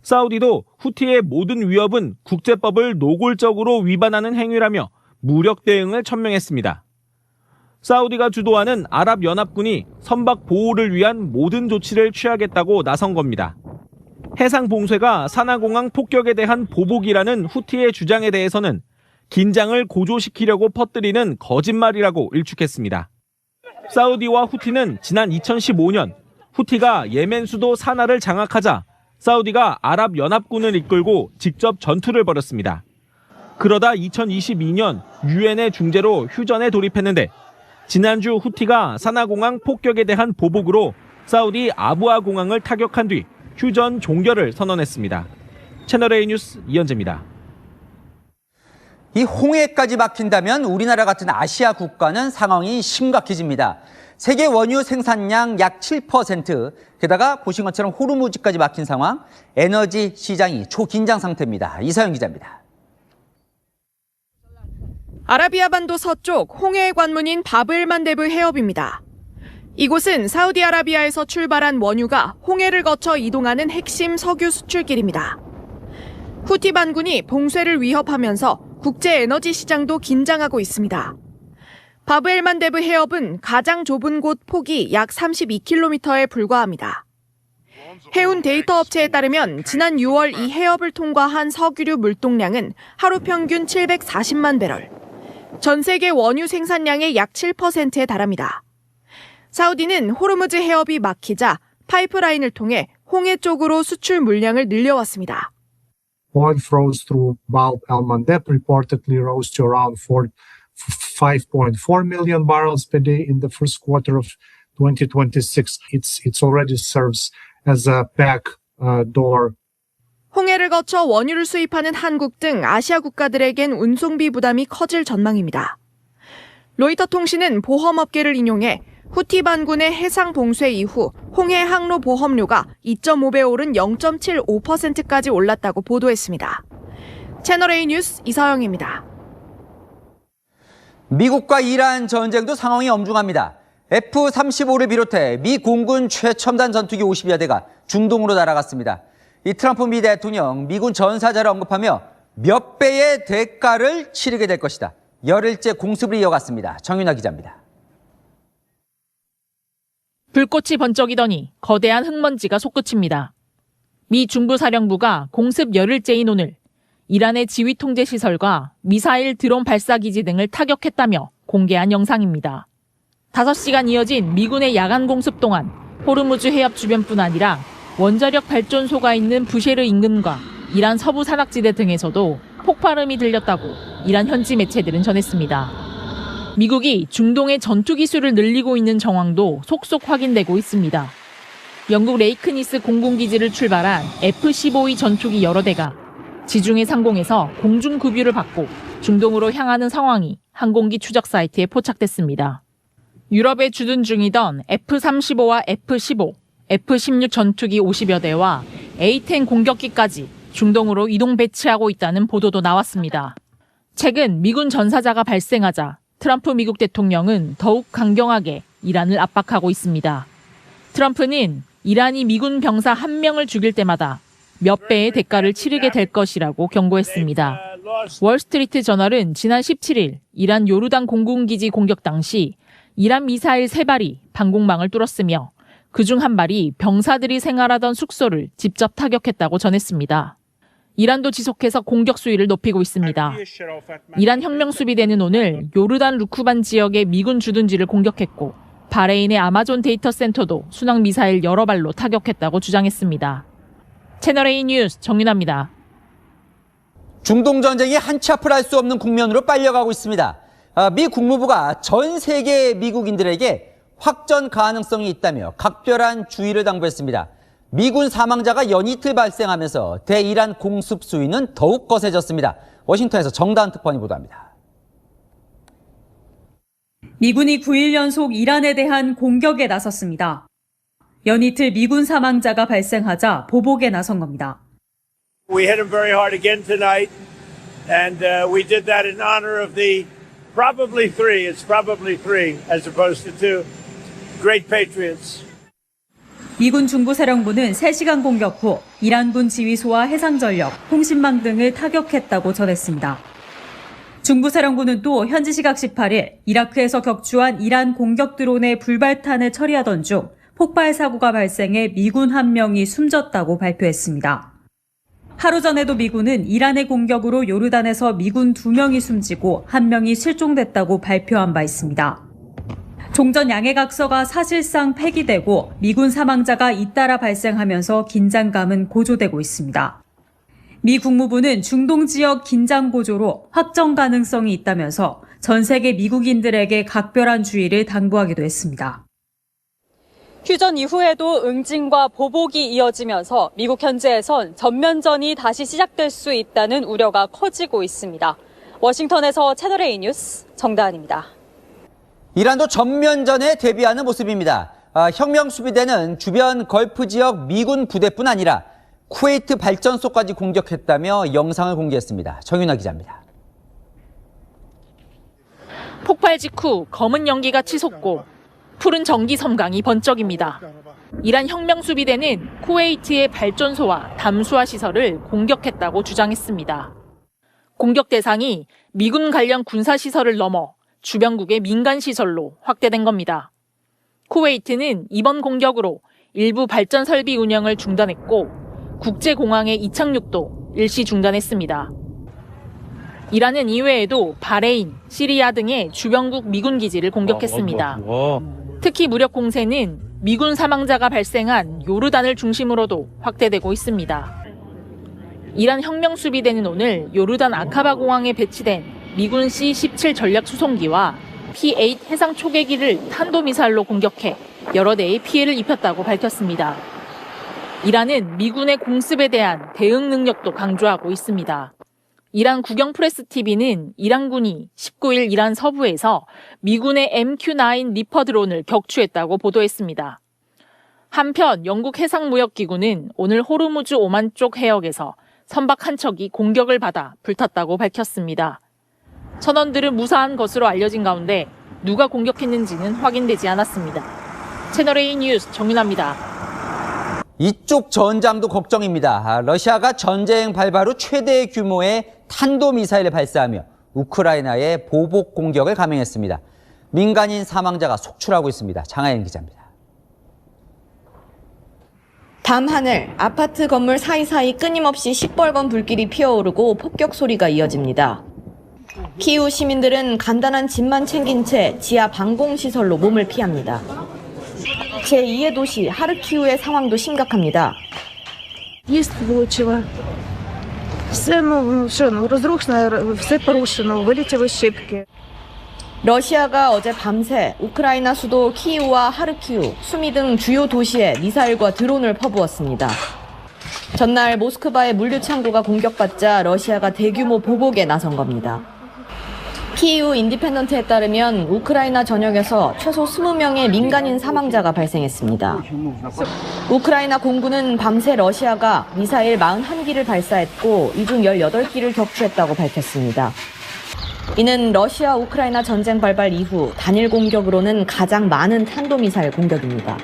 사우디도 후티의 모든 위협은 국제법을 노골적으로 위반하는 행위라며 무력 대응을 천명했습니다. 사우디가 주도하는 아랍연합군이 선박 보호를 위한 모든 조치를 취하겠다고 나선 겁니다. 해상 봉쇄가 사나공항 폭격에 대한 보복이라는 후티의 주장에 대해서는 긴장을 고조시키려고 퍼뜨리는 거짓말이라고 일축했습니다. 사우디와 후티는 지난 2015년 후티가 예멘 수도 사나를 장악하자 사우디가 아랍연합군을 이끌고 직접 전투를 벌였습니다. 그러다 2022년 유엔의 중재로 휴전에 돌입했는데 지난주 후티가 사나공항 폭격에 대한 보복으로 사우디 아부아 공항을 타격한 뒤 휴전 종결을 선언했습니다. 채널A 뉴스 이현재입니다. 이 홍해까지 막힌다면 우리나라 같은 아시아 국가는 상황이 심각해집니다. 세계 원유 생산량 약 7%, 게다가 보신 것처럼 호르무즈까지 막힌 상황, 에너지 시장이 초긴장 상태입니다. 이사영 기자입니다. 아라비아 반도 서쪽 홍해의 관문인 바브엘만데브 해협입니다. 이곳은 사우디아라비아에서 출발한 원유가 홍해를 거쳐 이동하는 핵심 석유 수출길입니다. 후티 반군이 봉쇄를 위협하면서 국제 에너지 시장도 긴장하고 있습니다. 바브엘만데브 해협은 가장 좁은 곳 폭이 약 32km에 불과합니다. 해운 데이터 업체에 따르면 지난 6월 이 해협을 통과한 석유류 물동량은 하루 평균 740만 배럴. 전 세계 원유 생산량의 약 7%에 달합니다. 사우디는 호르무즈 해협이 막히자 파이프라인을 통해 홍해 쪽으로 수출 물량을 늘려왔습니다. Oil flows through Bab el-Mandeb reportedly rose to around 5.4 million barrels per day in the first quarter of 2026. It already serves as a backdoor. 홍해를 거쳐 원유를 수입하는 한국 등 아시아 국가들에겐 운송비 부담이 커질 전망입니다. 로이터 통신은 보험업계를 인용해 후티 반군의 해상 봉쇄 이후 홍해 항로 보험료가 2.5배 오른 0.75%까지 올랐다고 보도했습니다. 채널A 뉴스 이서영입니다. 미국과 이란 전쟁도 상황이 엄중합니다. F-35를 비롯해 미 공군 최첨단 전투기 50여 대가 중동으로 날아갔습니다. 이 트럼프 미 대통령 미군 전사자를 언급하며 몇 배의 대가를 치르게 될 것이다. 열흘째 공습을 이어갔습니다. 정윤아 기자입니다. 불꽃이 번쩍이더니 거대한 흙먼지가 솟구칩니다. 미 중부사령부가 공습 열흘째인 오늘 이란의 지휘 통제 시설과 미사일 드론 발사 기지 등을 타격했다며 공개한 영상입니다. 5시간 이어진 미군의 야간 공습 동안 호르무즈 해협 주변뿐 아니라 원자력 발전소가 있는 부쉐르 인근과 이란 서부 산악지대 등에서도 폭발음이 들렸다고 이란 현지 매체들은 전했습니다. 미국이 중동의 전투 기술을 늘리고 있는 정황도 속속 확인되고 있습니다. 영국 레이크니스 공군기지를 출발한 F-15E 전투기 여러 대가 지중해 상공에서 공중 급유를 받고 중동으로 향하는 상황이 항공기 추적 사이트에 포착됐습니다. 유럽에 주둔 중이던 F-35와 F-15, F-16 전투기 50여 대와 A-10 공격기까지 중동으로 이동 배치하고 있다는 보도도 나왔습니다. 최근 미군 전사자가 발생하자 트럼프 미국 대통령은 더욱 강경하게 이란을 압박하고 있습니다. 트럼프는 이란이 미군 병사 1명을 죽일 때마다 몇 배의 대가를 치르게 될 것이라고 경고했습니다. 월스트리트 저널은 지난 17일 이란 요르단 공군기지 공격 당시 이란 미사일 3발이 방공망을 뚫었으며 그중 한 발이 병사들이 생활하던 숙소를 직접 타격했다고 전했습니다. 이란도 지속해서 공격 수위를 높이고 있습니다. 이란 혁명수비대는 오늘 요르단 루크반 지역의 미군 주둔지를 공격했고 바레인의 아마존 데이터 센터도 순항 미사일 여러 발로 타격했다고 주장했습니다. 채널A 뉴스 정윤아입니다. 중동 전쟁이 한치 앞을 알 수 없는 국면으로 빨려가고 있습니다. 미 국무부가 전 세계 미국인들에게 확전 가능성이 있다며 각별한 주의를 당부했습니다. 미군 사망자가 연이틀 발생하면서 대이란 공습 수위는 더욱 거세졌습니다. 워싱턴에서 정다은 특파원이 보도합니다. 미군이 9일 연속 이란에 대한 공격에 나섰습니다. 연이틀 미군 사망자가 발생하자 보복에 나선 겁니다. We hit them very hard again tonight, and we did that in honor of the probably three as opposed to two great patriots. 미군 중부사령부는 3시간 공격 후 이란군 지휘소와 해상전력, 통신망 등을 타격했다고 전했습니다. 중부사령부는 또 현지 시각 18일 이라크에서 격추한 이란 공격 드론의 불발탄을 처리하던 중 폭발 사고가 발생해 미군 1명이 숨졌다고 발표했습니다. 하루 전에도 미군은 이란의 공격으로 요르단에서 미군 2명이 숨지고 1명이 실종됐다고 발표한 바 있습니다. 종전 양해각서가 사실상 폐기되고 미군 사망자가 잇따라 발생하면서 긴장감은 고조되고 있습니다. 미 국무부는 중동 지역 긴장 고조로 확정 가능성이 있다면서 전 세계 미국인들에게 각별한 주의를 당부하기도 했습니다. 휴전 이후에도 응징과 보복이 이어지면서 미국 현지에선 전면전이 다시 시작될 수 있다는 우려가 커지고 있습니다. 워싱턴에서 채널A 뉴스 정다은입니다. 이란도 전면전에 대비하는 모습입니다. 혁명수비대는 주변 걸프 지역 미군 부대뿐 아니라 쿠웨이트 발전소까지 공격했다며 영상을 공개했습니다. 정윤아 기자입니다. 폭발 직후 검은 연기가 치솟고 푸른 전기 섬광이 번쩍입니다. 이란 혁명수비대는 쿠웨이트의 발전소와 담수화 시설을 공격했다고 주장했습니다. 공격 대상이 미군 관련 군사시설을 넘어 주변국의 민간시설로 확대된 겁니다. 쿠웨이트는 이번 공격으로 일부 발전 설비 운영을 중단했고 국제공항의 이착륙도 일시 중단했습니다. 이란은 이외에도 바레인, 시리아 등의 주변국 미군 기지를 공격했습니다. 특히 무력 공세는 미군 사망자가 발생한 요르단을 중심으로도 확대되고 있습니다. 이란 혁명수비대는 오늘 요르단 아카바 공항에 배치된 미군 C-17 전략 수송기와 P-8 해상 초계기를 탄도미사일로 공격해 여러 대의 피해를 입혔다고 밝혔습니다. 이란은 미군의 공습에 대한 대응 능력도 강조하고 있습니다. 이란 국영프레스TV는 이란군이 19일 이란 서부에서 미군의 MQ-9 리퍼 드론을 격추했다고 보도했습니다. 한편 영국 해상무역기구는 오늘 호르무즈 오만 쪽 해역에서 선박 한 척이 공격을 받아 불탔다고 밝혔습니다. 선원들은 무사한 것으로 알려진 가운데 누가 공격했는지는 확인되지 않았습니다. 채널A 뉴스 정윤아입니다. 이쪽 전장도 걱정입니다. 러시아가 전쟁 발발 후 최대 규모의 탄도미사일을 발사하며 우크라이나에 보복 공격을 감행했습니다. 민간인 사망자가 속출하고 있습니다. 장하연 기자입니다. 밤하늘, 아파트 건물 사이사이 끊임없이 시뻘건 불길이 피어오르고 폭격 소리가 이어집니다. 키이우 시민들은 간단한 짐만 챙긴 채 지하 방공시설로 몸을 피합니다. 제2의 도시 하르키우의 상황도 심각합니다. Їсти влучила. Все, розрушено, все порушено, вилетіли шибки. 러시아가 어제 밤새 우크라이나 수도 키이우와 하르키우, 수미 등 주요 도시에 미사일과 드론을 퍼부었습니다. 전날 모스크바의 물류 창고가 공격받자 러시아가 대규모 보복에 나선 겁니다. 키이우 인디펜던트에 따르면 우크라이나 전역에서 최소 20명의 민간인 사망자가 발생했습니다. 우크라이나 공군은 밤새 러시아가 미사일 41기를 발사했고 이 중 18기를 격추했다고 밝혔습니다. 이는 러시아 우크라이나 전쟁 발발 이후 단일 공격으로는 가장 많은 탄도미사일 공격입니다.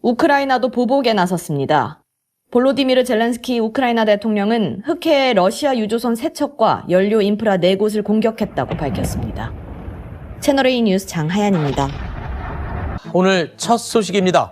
우크라이나도 보복에 나섰습니다. 볼로디미르 젤렌스키 우크라이나 대통령은 흑해에 러시아 유조선 3척과 연료 인프라 4곳을 공격했다고 밝혔습니다. 채널A 뉴스 장하연입니다. 오늘 첫 소식입니다.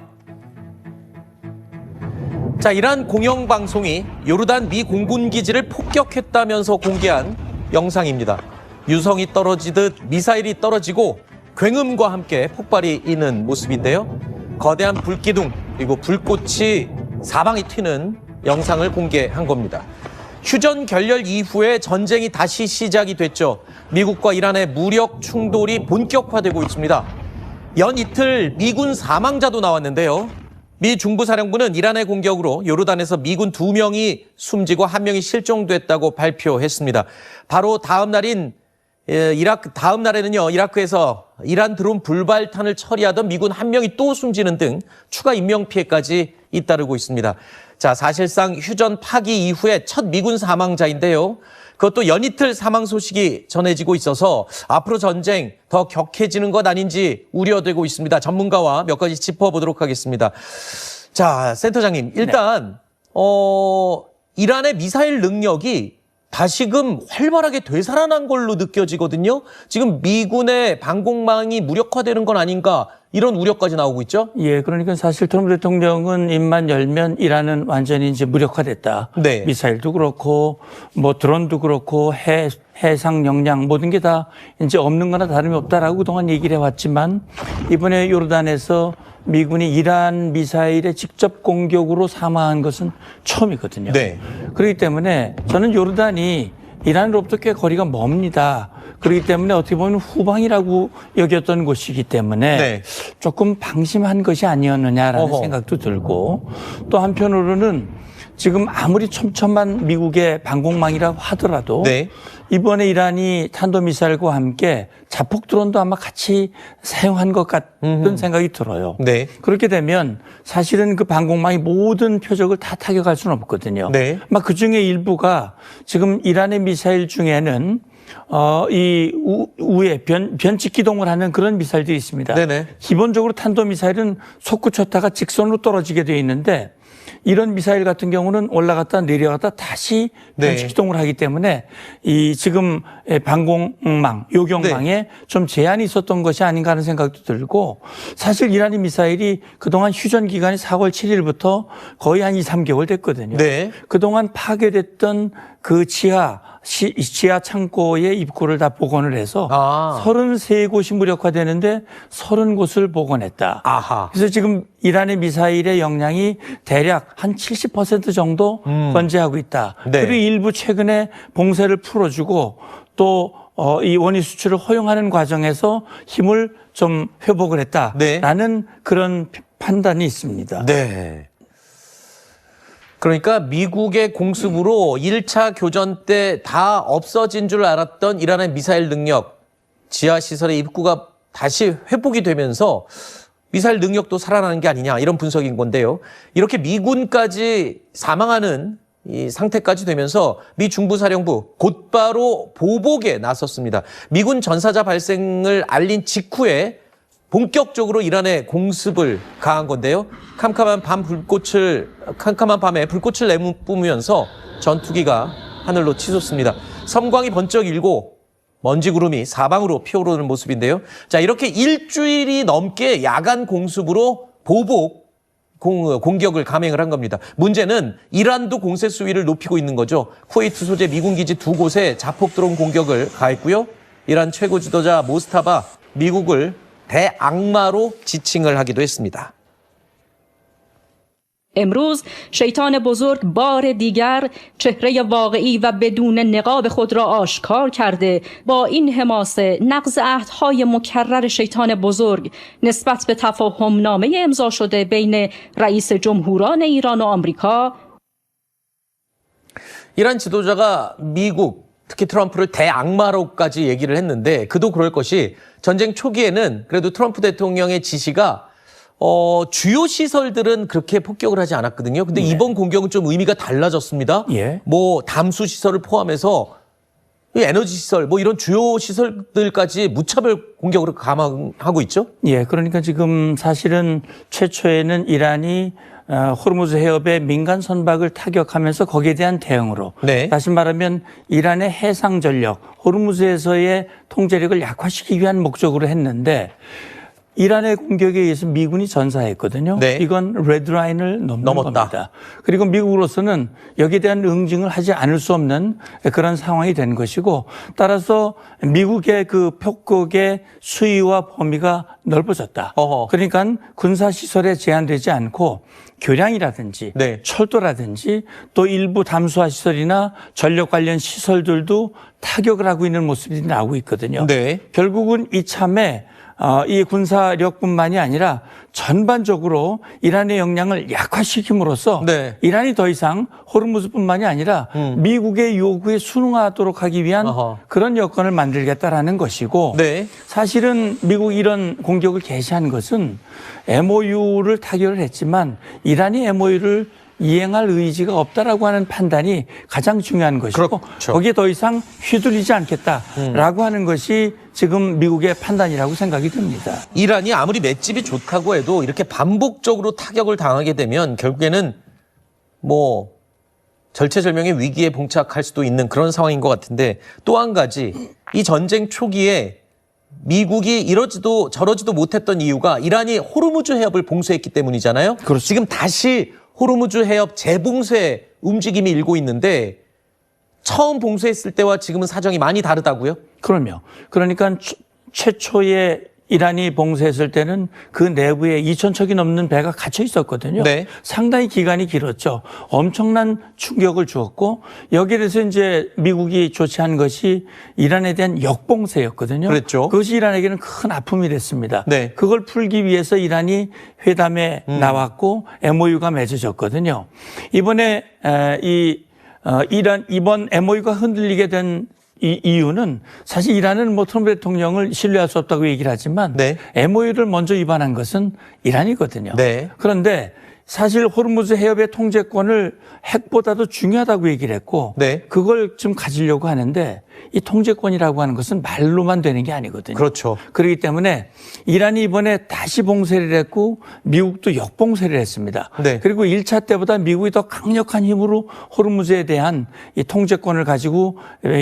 자, 이란 공영방송이 요르단 미 공군기지를 폭격했다면서 공개한 영상입니다. 유성이 떨어지듯 미사일이 떨어지고 굉음과 함께 폭발이 있는 모습인데요. 거대한 불기둥 그리고 불꽃이 사방이 튀는 영상을 공개한 겁니다. 휴전 결렬 이후에 전쟁이 다시 시작이 됐죠. 미국과 이란의 무력 충돌이 본격화되고 있습니다. 연 이틀 미군 사망자도 나왔는데요. 미 중부사령부는 이란의 공격으로 요르단에서 미군 2명이 숨지고 1명이 실종됐다고 발표했습니다. 바로 다음 날에는요, 이라크에서 이란 드론 불발탄을 처리하던 미군 1명이 또 숨지는 등 추가 인명피해까지 잇따르고 있습니다. 자, 사실상 휴전 파기 이후에 첫 미군 사망자인데요. 그것도 연이틀 사망 소식이 전해지고 있어서 앞으로 전쟁 더 격해지는 것 아닌지 우려되고 있습니다. 전문가와 몇 가지 짚어보도록 하겠습니다. 자, 센터장님, 일단 이란의 미사일 능력이 다시금 활발하게 되살아난 걸로 느껴지거든요. 지금 미군의 방공망이 무력화되는 건 아닌가 이런 우려까지 나오고 있죠. 예, 그러니까 사실 트럼프 대통령은 입만 열면 이란은 완전히 이제 무력화됐다. 네. 미사일도 그렇고 뭐 드론도 그렇고 해상 역량 모든 게 다 이제 없는 거나 다름이 없다라고 그동안 얘기를 해왔지만 이번에 요르단에서 미군이 이란 미사일의 직접 공격으로 사망한 것은 처음이거든요. 네. 그렇기 때문에 저는 요르단이 이란으로부터 꽤 거리가 멉니다. 그렇기 때문에 어떻게 보면 후방이라고 여겼던 곳이기 때문에 네. 조금 방심한 것이 아니었느냐라는 생각도 들고 또 한편으로는 지금 아무리 촘촘한 미국의 방공망이라고 하더라도 네. 이번에 이란이 탄도미사일과 함께 자폭 드론도 아마 같이 사용한 것 같은 생각이 들어요. 네. 그렇게 되면 사실은 그 방공망이 모든 표적을 다 타격할 수는 없거든요. 네. 아마 그중에 일부가 지금 이란의 미사일 중에는 이 우에 변칙 기동을 하는 그런 미사일들이 있습니다. 네네. 기본적으로 탄도미사일은 솟구쳤다가 직선으로 떨어지게 되어 있는데 이런 미사일 같은 경우는 올라갔다 내려갔다 다시 변칙 기동을 하기 때문에 이 지금 방공망, 요격망에 좀 제한이 있었던 것이 아닌가 하는 생각도 들고 사실 이란의 미사일이 그동안 휴전 기간이 4월 7일부터 거의 한 2, 3개월 됐거든요. 네. 그동안 파괴됐던 그 지하 창고의 입구를 다 복원을 해서 33곳이 무력화되는데 30곳을 복원했다. 아하. 그래서 지금 이란의 미사일의 역량이 대략 한 70% 정도 건재하고 있다. 네. 그리고 일부 최근에 봉쇄를 풀어주고 또 이 원유 수출을 허용하는 과정에서 힘을 좀 회복을 했다라는 그런 판단이 있습니다. 네. 그러니까 미국의 공습으로 1차 교전 때 다 없어진 줄 알았던 이란의 미사일 능력, 지하시설의 입구가 다시 회복이 되면서 미사일 능력도 살아나는 게 아니냐 이런 분석인 건데요. 이렇게 미군까지 사망하는 이 상태까지 되면서 미 중부사령부 곧바로 보복에 나섰습니다. 미군 전사자 발생을 알린 직후에 본격적으로 이란의 공습을 가한 건데요. 캄캄한 밤에 불꽃을 내뿜으면서 전투기가 하늘로 치솟습니다. 섬광이 번쩍 일고 먼지 구름이 사방으로 피어오르는 모습인데요. 자, 이렇게 일주일이 넘게 야간 공습으로 보복 공격을 감행을 한 겁니다. 문제는 이란도 공세 수위를 높이고 있는 거죠. 쿠웨이트 소재 미군 기지 2곳에 자폭 드론 공격을 가했고요. 이란 최고 지도자 모스타바 미국을 대악마로 지칭을 하기도 했습니다. امروز شیطان بزرگ بار دیگر چهره واقعی و بدون نقاب خود را آشکار کرده با این حماسه نقض عهدهای مکرر شیطان بزرگ نسبت به تفاهمنامه امضا شده بین رئیس جمهوران ایران و آمریکا 이란 지도자가 미국, 특히 트럼프를 대악마로까지 얘기를 했는데 그도 그럴 것이 전쟁 초기에는 그래도 트럼프 대통령의 지시가 주요 시설들은 그렇게 폭격을 하지 않았거든요. 근데 이번 공격은 좀 의미가 달라졌습니다. 뭐 담수 시설을 포함해서 에너지 시설, 뭐 이런 주요 시설들까지 무차별 공격으로 감행하고 있죠. 예, 그러니까 지금 사실은 최초에는 이란이 호르무즈 해협의 민간 선박을 타격하면서 거기에 대한 대응으로 다시 말하면 이란의 해상 전력, 호르무즈에서의 통제력을 약화시키기 위한 목적으로 했는데 이란의 공격에 의해서 미군이 전사했거든요. 이건 레드라인을 넘었다. 겁니다. 그리고 미국으로서는 여기에 대한 응징을 하지 않을 수 없는 그런 상황이 된 것이고 따라서 미국의 그 폭격의 수위와 범위가 넓어졌다. 그러니까 군사시설에 제한되지 않고 교량이라든지 철도라든지 또 일부 담수화 시설이나 전력 관련 시설들도 타격을 하고 있는 모습이 나오고 있거든요. 결국은 이참에 이 군사력뿐만이 아니라 전반적으로 이란의 역량을 약화시킴으로써 이란이 더 이상 호르무즈뿐만이 아니라 미국의 요구에 순응하도록 하기 위한 그런 여건을 만들겠다라는 것이고 사실은 미국이 이런 공격을 개시한 것은 MOU를 타결을 했지만 이란이 MOU를 이행할 의지가 없다라고 하는 판단이 가장 중요한 것이고 거기에 더 이상 휘둘리지 않겠다라고 하는 것이 지금 미국의 판단이라고 생각이 듭니다. 이란이 아무리 맷집이 좋다고 해도 이렇게 반복적으로 타격을 당하게 되면 결국에는 뭐 절체절명의 위기에 봉착할 수도 있는 그런 상황인 것 같은데 또 한 가지 이 전쟁 초기에 미국이 이러지도 저러지도 못했던 이유가 이란이 호르무즈 해협을 봉쇄했기 때문이잖아요. 지금 다시 호르무즈 해협 재봉쇄 움직임이 일고 있는데 처음 봉쇄했을 때와 지금은 사정이 많이 다르다고요? 그럼요. 그러니까 최초에 이란이 봉쇄했을 때는 그 내부에 2,000척이 넘는 배가 갇혀 있었거든요. 상당히 기간이 길었죠. 엄청난 충격을 주었고 여기에 대해서 이제 미국이 조치한 것이 이란에 대한 역봉쇄였거든요. 그것이 이란에게는 큰 아픔이 됐습니다. 그걸 풀기 위해서 이란이 회담에 나왔고 MOU가 맺어졌거든요. 이번에 이번 MOU가 흔들리게 된 이 이유는 사실 이란은 뭐 트럼프 대통령을 신뢰할 수 없다고 얘기를 하지만 MOU를 먼저 위반한 것은 이란이거든요. 그런데 사실 호르무즈 해협의 통제권을 핵보다도 중요하다고 얘기를 했고 그걸 좀 가지려고 하는데 이 통제권이라고 하는 것은 말로만 되는 게 아니거든요. 그렇기 때문에 이란이 이번에 다시 봉쇄를 했고 미국도 역봉쇄를 했습니다. 그리고 1차 때보다 미국이 더 강력한 힘으로 호르무즈에 대한 이 통제권을 가지고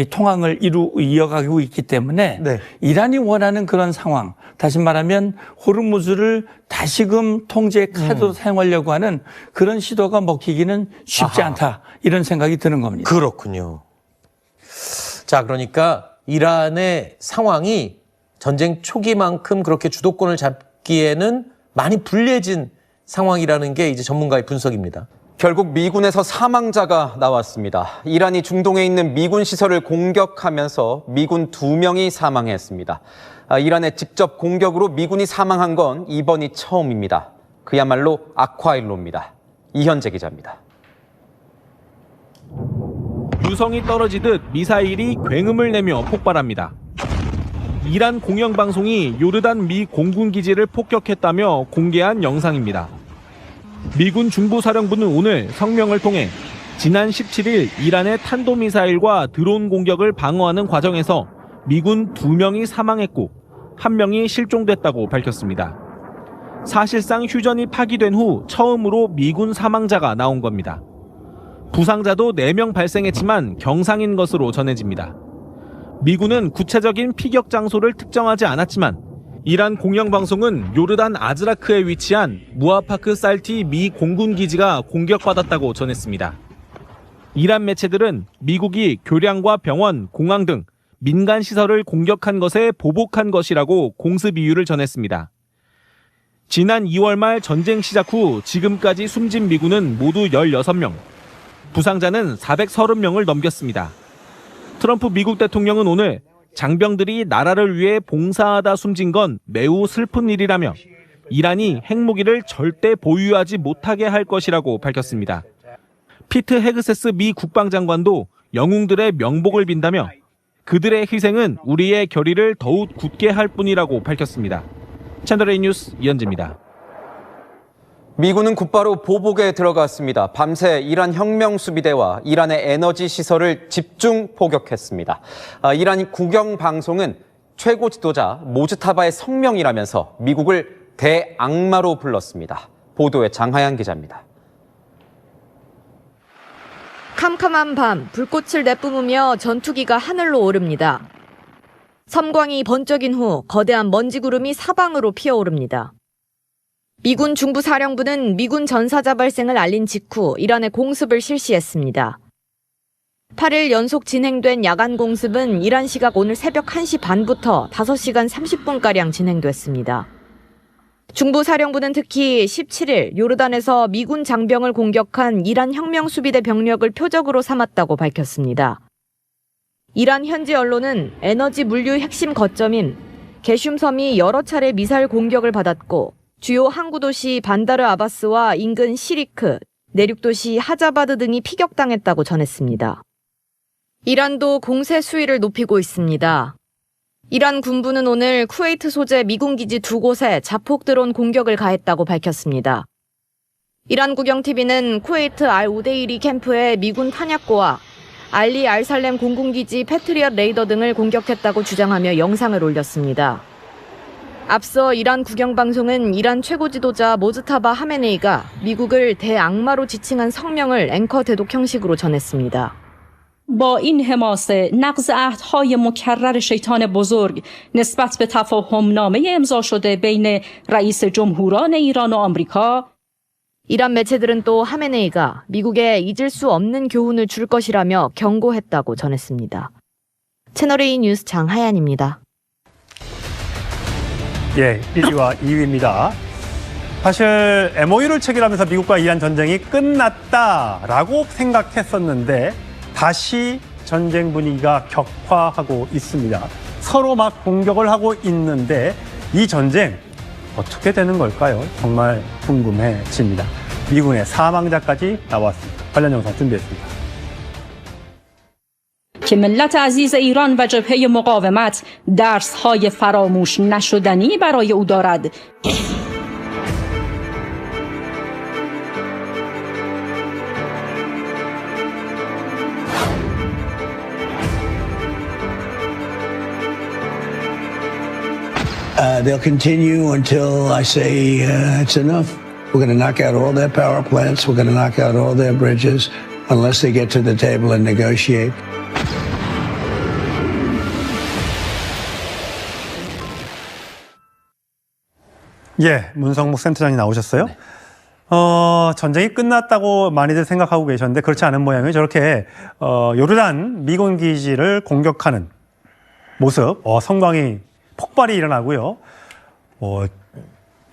통항을 이어가고 있기 때문에 이란이 원하는 그런 상황, 다시 말하면 호르무즈를 다시금 통제 카드로 사용하려고 하는 그런 시도가 먹히기는 쉽지 않다 이런 생각이 드는 겁니다. 그렇군요. 자, 그러니까 이란의 상황이 전쟁 초기만큼 그렇게 주도권을 잡기에는 많이 불리해진 상황이라는 게 이제 전문가의 분석입니다. 결국 미군에서 사망자가 나왔습니다. 이란이 중동에 있는 미군 시설을 공격하면서 미군 2명이 사망했습니다. 이란의 직접 공격으로 미군이 사망한 건 이번이 처음입니다. 그야말로 악화일로입니다. 이현재 기자입니다. 유성이 떨어지듯 미사일이 굉음을 내며 폭발합니다. 이란 공영방송이 요르단 미 공군기지를 폭격했다며 공개한 영상입니다. 미군 중부사령부는 오늘 성명을 통해 지난 17일 이란의 탄도미사일과 드론 공격을 방어하는 과정에서 미군 2명이 사망했고 1명이 실종됐다고 밝혔습니다. 사실상 휴전이 파기된 후 처음으로 미군 사망자가 나온 겁니다. 부상자도 4명 발생했지만 경상인 것으로 전해집니다. 미군은 구체적인 피격 장소를 특정하지 않았지만 이란 공영방송은 요르단 아즈라크에 위치한 무아파크 살티 미 공군 기지가 공격받았다고 전했습니다. 이란 매체들은 미국이 교량과 병원, 공항 등 민간 시설을 공격한 것에 보복한 것이라고 공습 이유를 전했습니다. 지난 2월 말 전쟁 시작 후 지금까지 숨진 미군은 모두 16명, 부상자는 430명을 넘겼습니다. 트럼프 미국 대통령은 오늘 장병들이 나라를 위해 봉사하다 숨진 건 매우 슬픈 일이라며 이란이 핵무기를 절대 보유하지 못하게 할 것이라고 밝혔습니다. 피트 헤그세스 미 국방장관도 영웅들의 명복을 빈다며 그들의 희생은 우리의 결의를 더욱 굳게 할 뿐이라고 밝혔습니다. 채널A 뉴스 이현지입니다. 미군은 곧바로 보복에 들어갔습니다. 밤새 이란 혁명수비대와 이란의 에너지 시설을 집중 포격했습니다. 이란 국영방송은 최고 지도자 모즈타바의 성명이라면서 미국을 대악마로 불렀습니다. 보도에 장하얀 기자입니다. 캄캄한 밤, 불꽃을 내뿜으며 전투기가 하늘로 오릅니다. 섬광이 번쩍인 후 거대한 먼지 구름이 사방으로 피어오릅니다. 미군 중부사령부는 미군 전사자 발생을 알린 직후 이란의 공습을 실시했습니다. 8일 연속 진행된 야간 공습은 이란 시각 오늘 새벽 1시 반부터 5시간 30분가량 진행됐습니다. 중부사령부는 특히 17일 요르단에서 미군 장병을 공격한 이란 혁명수비대 병력을 표적으로 삼았다고 밝혔습니다. 이란 현지 언론은 에너지 물류 핵심 거점인 게슘섬이 여러 차례 미사일 공격을 받았고 주요 항구도시 반다르 아바스와 인근 시리크, 내륙도시 하자바드 등이 피격당했다고 전했습니다. 이란도 공세 수위를 높이고 있습니다. 이란 군부는 오늘 쿠웨이트 소재 미군 기지 2곳에 자폭 드론 공격을 가했다고 밝혔습니다. 이란 국영TV는 쿠웨이트 알-우데이리 캠프의 미군 탄약고와 알리 알살렘 공군기지 패트리엇 레이더 등을 공격했다고 주장하며 영상을 올렸습니다. 앞서 이란 국영방송은 이란 최고 지도자 모즈타바 하메네이가 미국을 대악마로 지칭한 성명을 앵커 대독 형식으로 전했습니다. با این حماسه نقض عهدهای مکرر شیطان بزرگ نسبت به تفاهم‌نامه امضا شده بین رئیس جمهوران ایران و آمریکا 이란 매체들은 또 하메네이가 미국에 잊을 수 없는 교훈을 줄 것이라며 경고했다고 전했습니다. 채널A 뉴스 장하얀입니다. 예, 1위와 2위입니다. 사실 MOU를 체결하면서 미국과 이란 전쟁이 끝났다라고 생각했었는데 다시 전쟁 분위기가 격화하고 있습니다. 서로 막 공격을 하고 있는데 이 전쟁 어떻게 되는 걸까요? 정말 궁금해집니다. 미군의 사망자까지 나왔습니다. 관련 영상 준비했습니다. که ملت عزیز ایران و جبهه مقاومت درس‌های فراموش نشدنی برای او دارد. They'll continue until I say it's enough. We're going to knock out all their power plants. We're going to knock out all their bridges unless they get to the table and negotiate. 예, 문성목 센터장이 나오셨어요. 네. 전쟁이 끝났다고 많이들 생각하고 계셨는데 그렇지 않은 모양이에요. 저렇게 요르단 미군 기지를 공격하는 모습, 성광이 폭발이 일어나고요.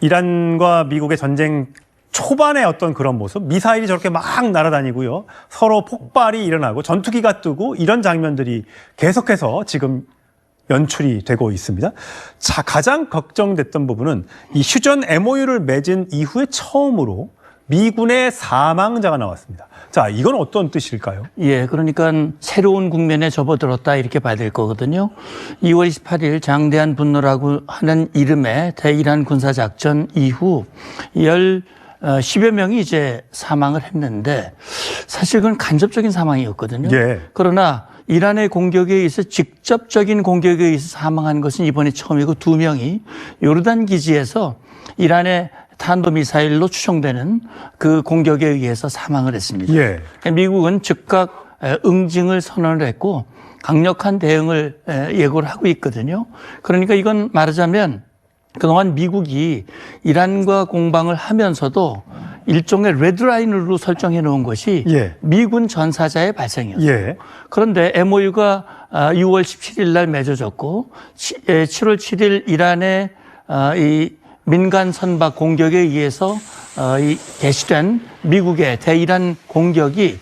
이란과 미국의 전쟁 초반의 어떤 그런 모습, 미사일이 저렇게 막 날아다니고요. 서로 폭발이 일어나고 전투기가 뜨고 이런 장면들이 계속해서 지금 연출이 되고 있습니다. 자, 가장 걱정됐던 부분은 이 휴전 MOU를 맺은 이후에 처음으로 미군의 사망자가 나왔습니다. 자, 이건 어떤 뜻일까요? 예, 그러니까 새로운 국면에 접어들었다 이렇게 봐야 될 거거든요. 2월 28일 장대한 분노라고 하는 이름의 대이란 군사작전 이후 10여 명이 이제 사망을 했는데 사실 그건 간접적인 사망이었거든요. 예. 그러나 이란의 공격에 의해서 직접적인 공격에 의해서 사망한 것은 이번이 처음이고 2명이 요르단 기지에서 이란의 탄도미사일로 추정되는 그 공격에 의해서 사망을 했습니다. 예. 미국은 즉각 응징을 선언을 했고 강력한 대응을 예고를 하고 있거든요. 그러니까 이건 말하자면 그동안 미국이 이란과 공방을 하면서도 일종의 레드라인으로 설정해 놓은 것이 미군 전사자의 발생이었어요. 그런데 MOU가 6월 17일 날 맺어졌고 7월 7일 이란의 이 민간 선박 공격에 의해서 이 개시된 미국의 대이란 공격이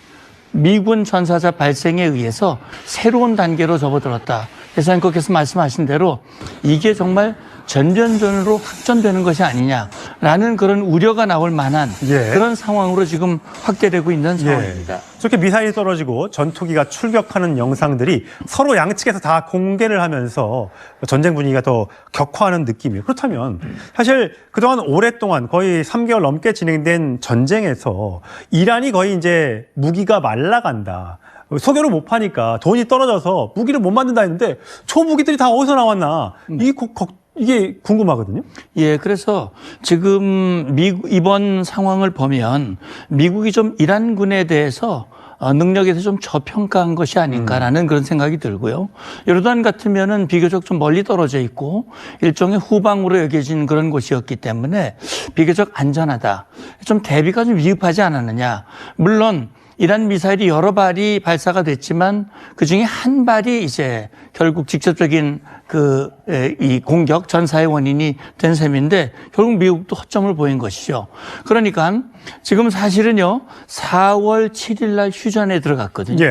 미군 전사자 발생에 의해서 새로운 단계로 접어들었다. 대사님께서 말씀하신 대로 이게 정말 전면전으로 확전되는 것이 아니냐라는 그런 우려가 나올 만한 그런 상황으로 지금 확대되고 있는 상황입니다. 저렇게 미사일이 떨어지고 전투기가 출격하는 영상들이 서로 양측에서 다 공개를 하면서 전쟁 분위기가 더 격화하는 느낌이에요. 그렇다면 사실 그동안 오랫동안 거의 3개월 넘게 진행된 전쟁에서 이란이 거의 이제 무기가 말라간다. 석유를 못 파니까 돈이 떨어져서 무기를 못 만든다 했는데 초무기들이 다 어디서 나왔나. 이게 궁금하거든요. 예, 그래서 지금 이번 상황을 보면 미국이 좀 이란군에 대해서 능력에 대해서 좀 저평가한 것이 아닌가라는 그런 생각이 들고요. 요르단 같으면은 비교적 좀 멀리 떨어져 있고 일종의 후방으로 여겨진 그런 곳이었기 때문에 비교적 안전하다. 좀 대비가 좀 위급하지 않았느냐. 물론 이란 미사일이 여러 발이 발사가 됐지만 그중에 한 발이 이제 결국 직접적인 이 공격 전사의 원인이 된 셈인데 결국 미국도 허점을 보인 것이죠. 그러니까 지금 사실은요 4월 7일 날 휴전에 들어갔거든요.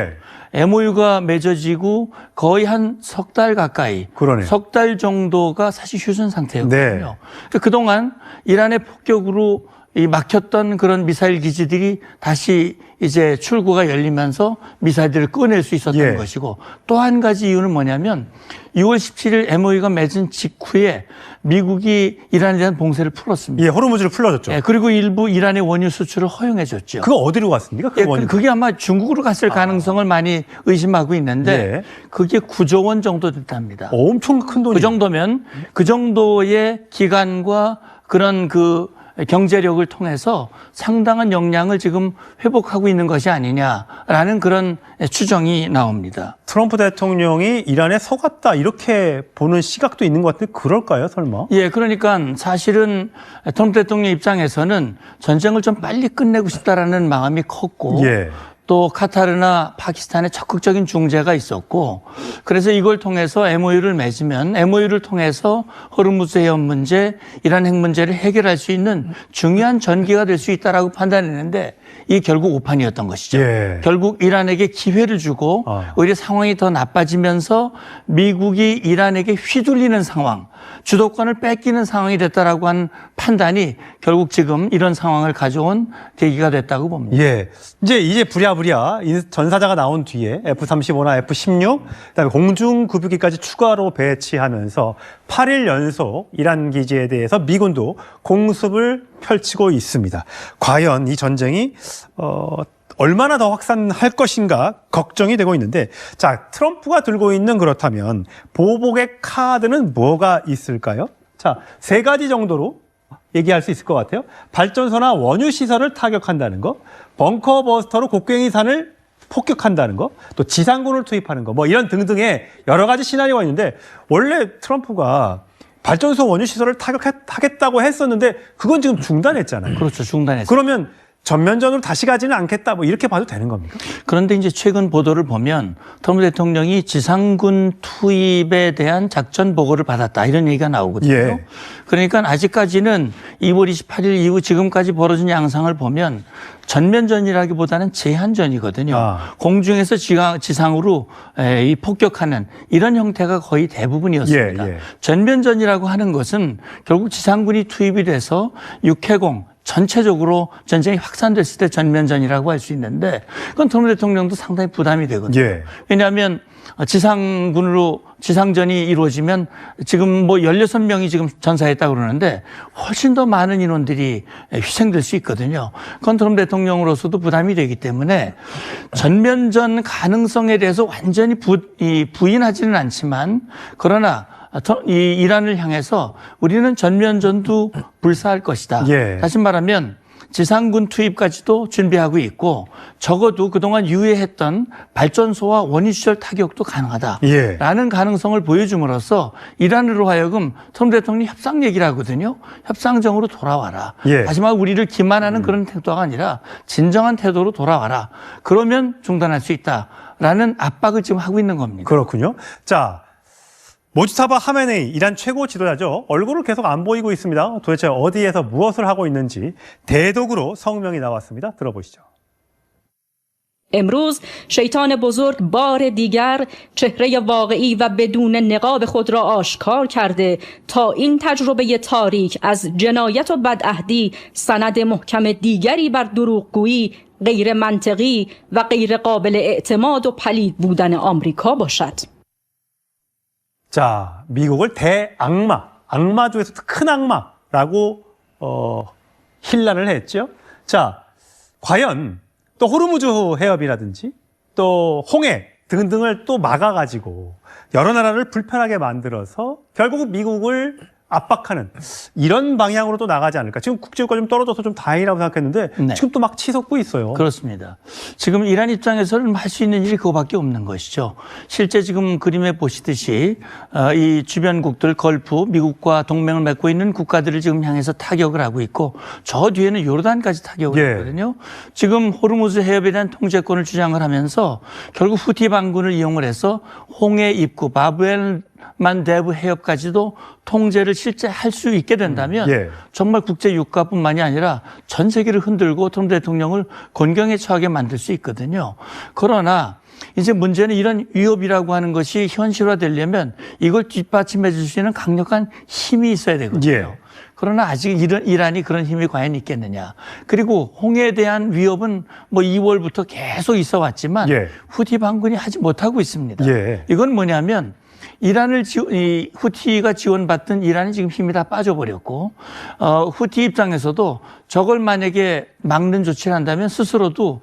MOU가 맺어지고 거의 한 석 달 가까이, 석 달 정도가 사실 휴전 상태였거든요. 그동안 이란의 폭격으로 이 막혔던 그런 미사일 기지들이 다시 이제 출구가 열리면서 미사일들을 꺼낼 수 있었던 것이고 또 한 가지 이유는 뭐냐면 6월 17일 MOU가 맺은 직후에 미국이 이란에 대한 봉쇄를 풀었습니다. 호르무즈를 풀어줬죠. 그리고 일부 이란의 원유 수출을 허용해줬죠. 그거 어디로 갔습니까? 그게 아마 중국으로 갔을 가능성을 많이 의심하고 있는데 그게 9조 원 정도 됐답니다. 엄청 큰 돈이에요. 그 정도면 그 정도의 기간과 그런 경제력을 통해서 상당한 역량을 지금 회복하고 있는 것이 아니냐라는 그런 추정이 나옵니다. 트럼프 대통령이 이란에 속았다 이렇게 보는 시각도 있는 것 같은데 그럴까요, 설마? 예, 그러니까 사실은 트럼프 대통령 입장에서는 전쟁을 좀 빨리 끝내고 싶다라는 마음이 컸고 또 카타르나 파키스탄의 적극적인 중재가 있었고 그래서 이걸 통해서 MOU를 맺으면 MOU를 통해서 호르무즈 해협 문제, 이란 핵 문제를 해결할 수 있는 중요한 전기가 될 수 있다라고 판단했는데 이게 결국 오판이었던 것이죠. 결국 이란에게 기회를 주고 오히려 상황이 더 나빠지면서 미국이 이란에게 휘둘리는 상황, 주도권을 뺏기는 상황이 됐다라고 한 판단이 결국 지금 이런 상황을 가져온 계기가 됐다고 봅니다. 이제 부랴부랴 전사자가 나온 뒤에 F-35나 F-16, 그다음에 공중급유기까지 추가로 배치하면서 8일 연속 이란 기지에 대해서 미군도 공습을 펼치고 있습니다. 과연 이 전쟁이 얼마나 더 확산할 것인가 걱정이 되고 있는데 자, 트럼프가 들고 있는 그렇다면 보복의 카드는 뭐가 있을까요? 자, 3가지 정도로 얘기할 수 있을 것 같아요. 발전소나 원유 시설을 타격한다는 거, 벙커 버스터로 곡괭이 산을 폭격한다는 거, 또 지상군을 투입하는 거, 뭐 이런 등등의 여러 가지 시나리오가 있는데 원래 트럼프가 발전소 원유 시설을 타격하겠다고 했었는데 그건 지금 중단했잖아요. 그렇죠. 중단했어요. 그러면 전면전으로 다시 가지는 않겠다 뭐 이렇게 봐도 되는 겁니까? 그런데 이제 최근 보도를 보면 트럼프 대통령이 지상군 투입에 대한 작전 보고를 받았다 이런 얘기가 나오거든요. 그러니까 아직까지는 2월 28일 이후 지금까지 벌어진 양상을 보면 전면전이라기보다는 제한전이거든요. 공중에서 지상으로 이 폭격하는 이런 형태가 거의 대부분이었습니다. 전면전이라고 하는 것은 결국 지상군이 투입이 돼서 육해공 전체적으로 전쟁이 확산됐을 때 전면전이라고 할 수 있는데 그건 트럼프 대통령도 상당히 부담이 되거든요. 왜냐하면 지상전이 이루어지면 지금 뭐 16명이 지금 전사했다고 그러는데 훨씬 더 많은 인원들이 희생될 수 있거든요. 그건 트럼프 대통령으로서도 부담이 되기 때문에 전면전 가능성에 대해서 완전히 부인하지는 않지만 그러나 이 이란을 향해서 우리는 전면전도 불사할 것이다. 다시 말하면 지상군 투입까지도 준비하고 있고 적어도 그동안 유예했던 발전소와 원유 시설 타격도 가능하다라는 가능성을 보여줌으로써 이란으로 하여금 트럼프 대통령이 협상 얘기를 하거든요. 협상정으로 돌아와라. 마지막 우리를 기만하는 그런 태도가 아니라 진정한 태도로 돌아와라. 그러면 중단할 수 있다라는 압박을 지금 하고 있는 겁니다. 그렇군요. 자, 모지타바 하메네이 이란 최고 지도자죠. 얼굴을 계속 안 보이고 있습니다. 도대체 어디에서 무엇을 하고 있는지 대독으로 성명이 나왔습니다. 들어보시죠. امروز شیطان بزرگ بار دیگر چهره واقعی و بدون نقاب خود را آشکار کرده تا این تجربه تاریک از جنایت و بدعهدی سند محکم دیگری بر دروغگویی غیر منطقی و غیر قابل اعتماد و پلید بودن آمریکا باشد. 자, 미국을 대악마, 악마 중에서도 큰 악마라고 힐난을 했죠. 자, 과연 또 호르무즈 해협이라든지 또 홍해 등등을 또 막아가지고 여러 나라를 불편하게 만들어서 결국 미국을 압박하는 이런 방향으로 또 나가지 않을까. 지금 국제유가 좀 떨어져서 좀 다행이라고 생각했는데 지금 또 막 치솟고 있어요. 그렇습니다. 지금 이란 입장에서는 할 수 있는 일이 그거밖에 없는 것이죠. 실제 지금 그림에 보시듯이 이 주변국들 걸프, 미국과 동맹을 맺고 있는 국가들을 지금 향해서 타격을 하고 있고 저 뒤에는 요르단까지 타격을 하거든요. 지금 호르무즈 해협에 대한 통제권을 주장을 하면서 결국 후티 반군을 이용을 해서 홍해 입구, 바브엘 만대부 해협까지도 통제를 실제 할 수 있게 된다면 정말 국제 유가뿐만이 아니라 전 세계를 흔들고 트럼프 대통령을 곤경에 처하게 만들 수 있거든요. 그러나 이제 문제는 이런 위협이라고 하는 것이 현실화되려면 이걸 뒷받침해 줄 수 있는 강력한 힘이 있어야 되거든요. 그러나 아직 이란이 그런 힘이 과연 있겠느냐. 그리고 홍해에 대한 위협은 뭐 2월부터 계속 있어 왔지만 후티 반군이 하지 못하고 있습니다. 이건 뭐냐면 이 후티가 지원받던 이란이 지금 힘이 다 빠져버렸고, 후티 입장에서도 저걸 만약에 막는 조치를 한다면 스스로도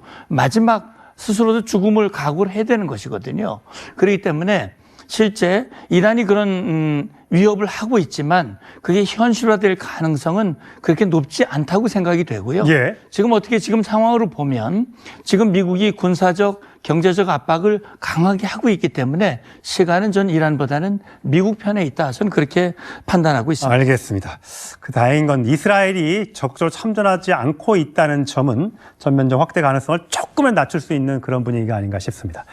죽음을 각오를 해야 되는 것이거든요. 그렇기 때문에 실제 이란이 그런 위협을 하고 있지만 그게 현실화될 가능성은 그렇게 높지 않다고 생각이 되고요. 지금 상황으로 보면 지금 미국이 군사적, 경제적 압박을 강하게 하고 있기 때문에 시간은 전 이란보다는 미국 편에 있다. 저는 그렇게 판단하고 있습니다. 알겠습니다. 그 다행인 건 이스라엘이 적극적으로 참전하지 않고 있다는 점은 전면적 확대 가능성을 조금은 낮출 수 있는 그런 분위기가 아닌가 싶습니다.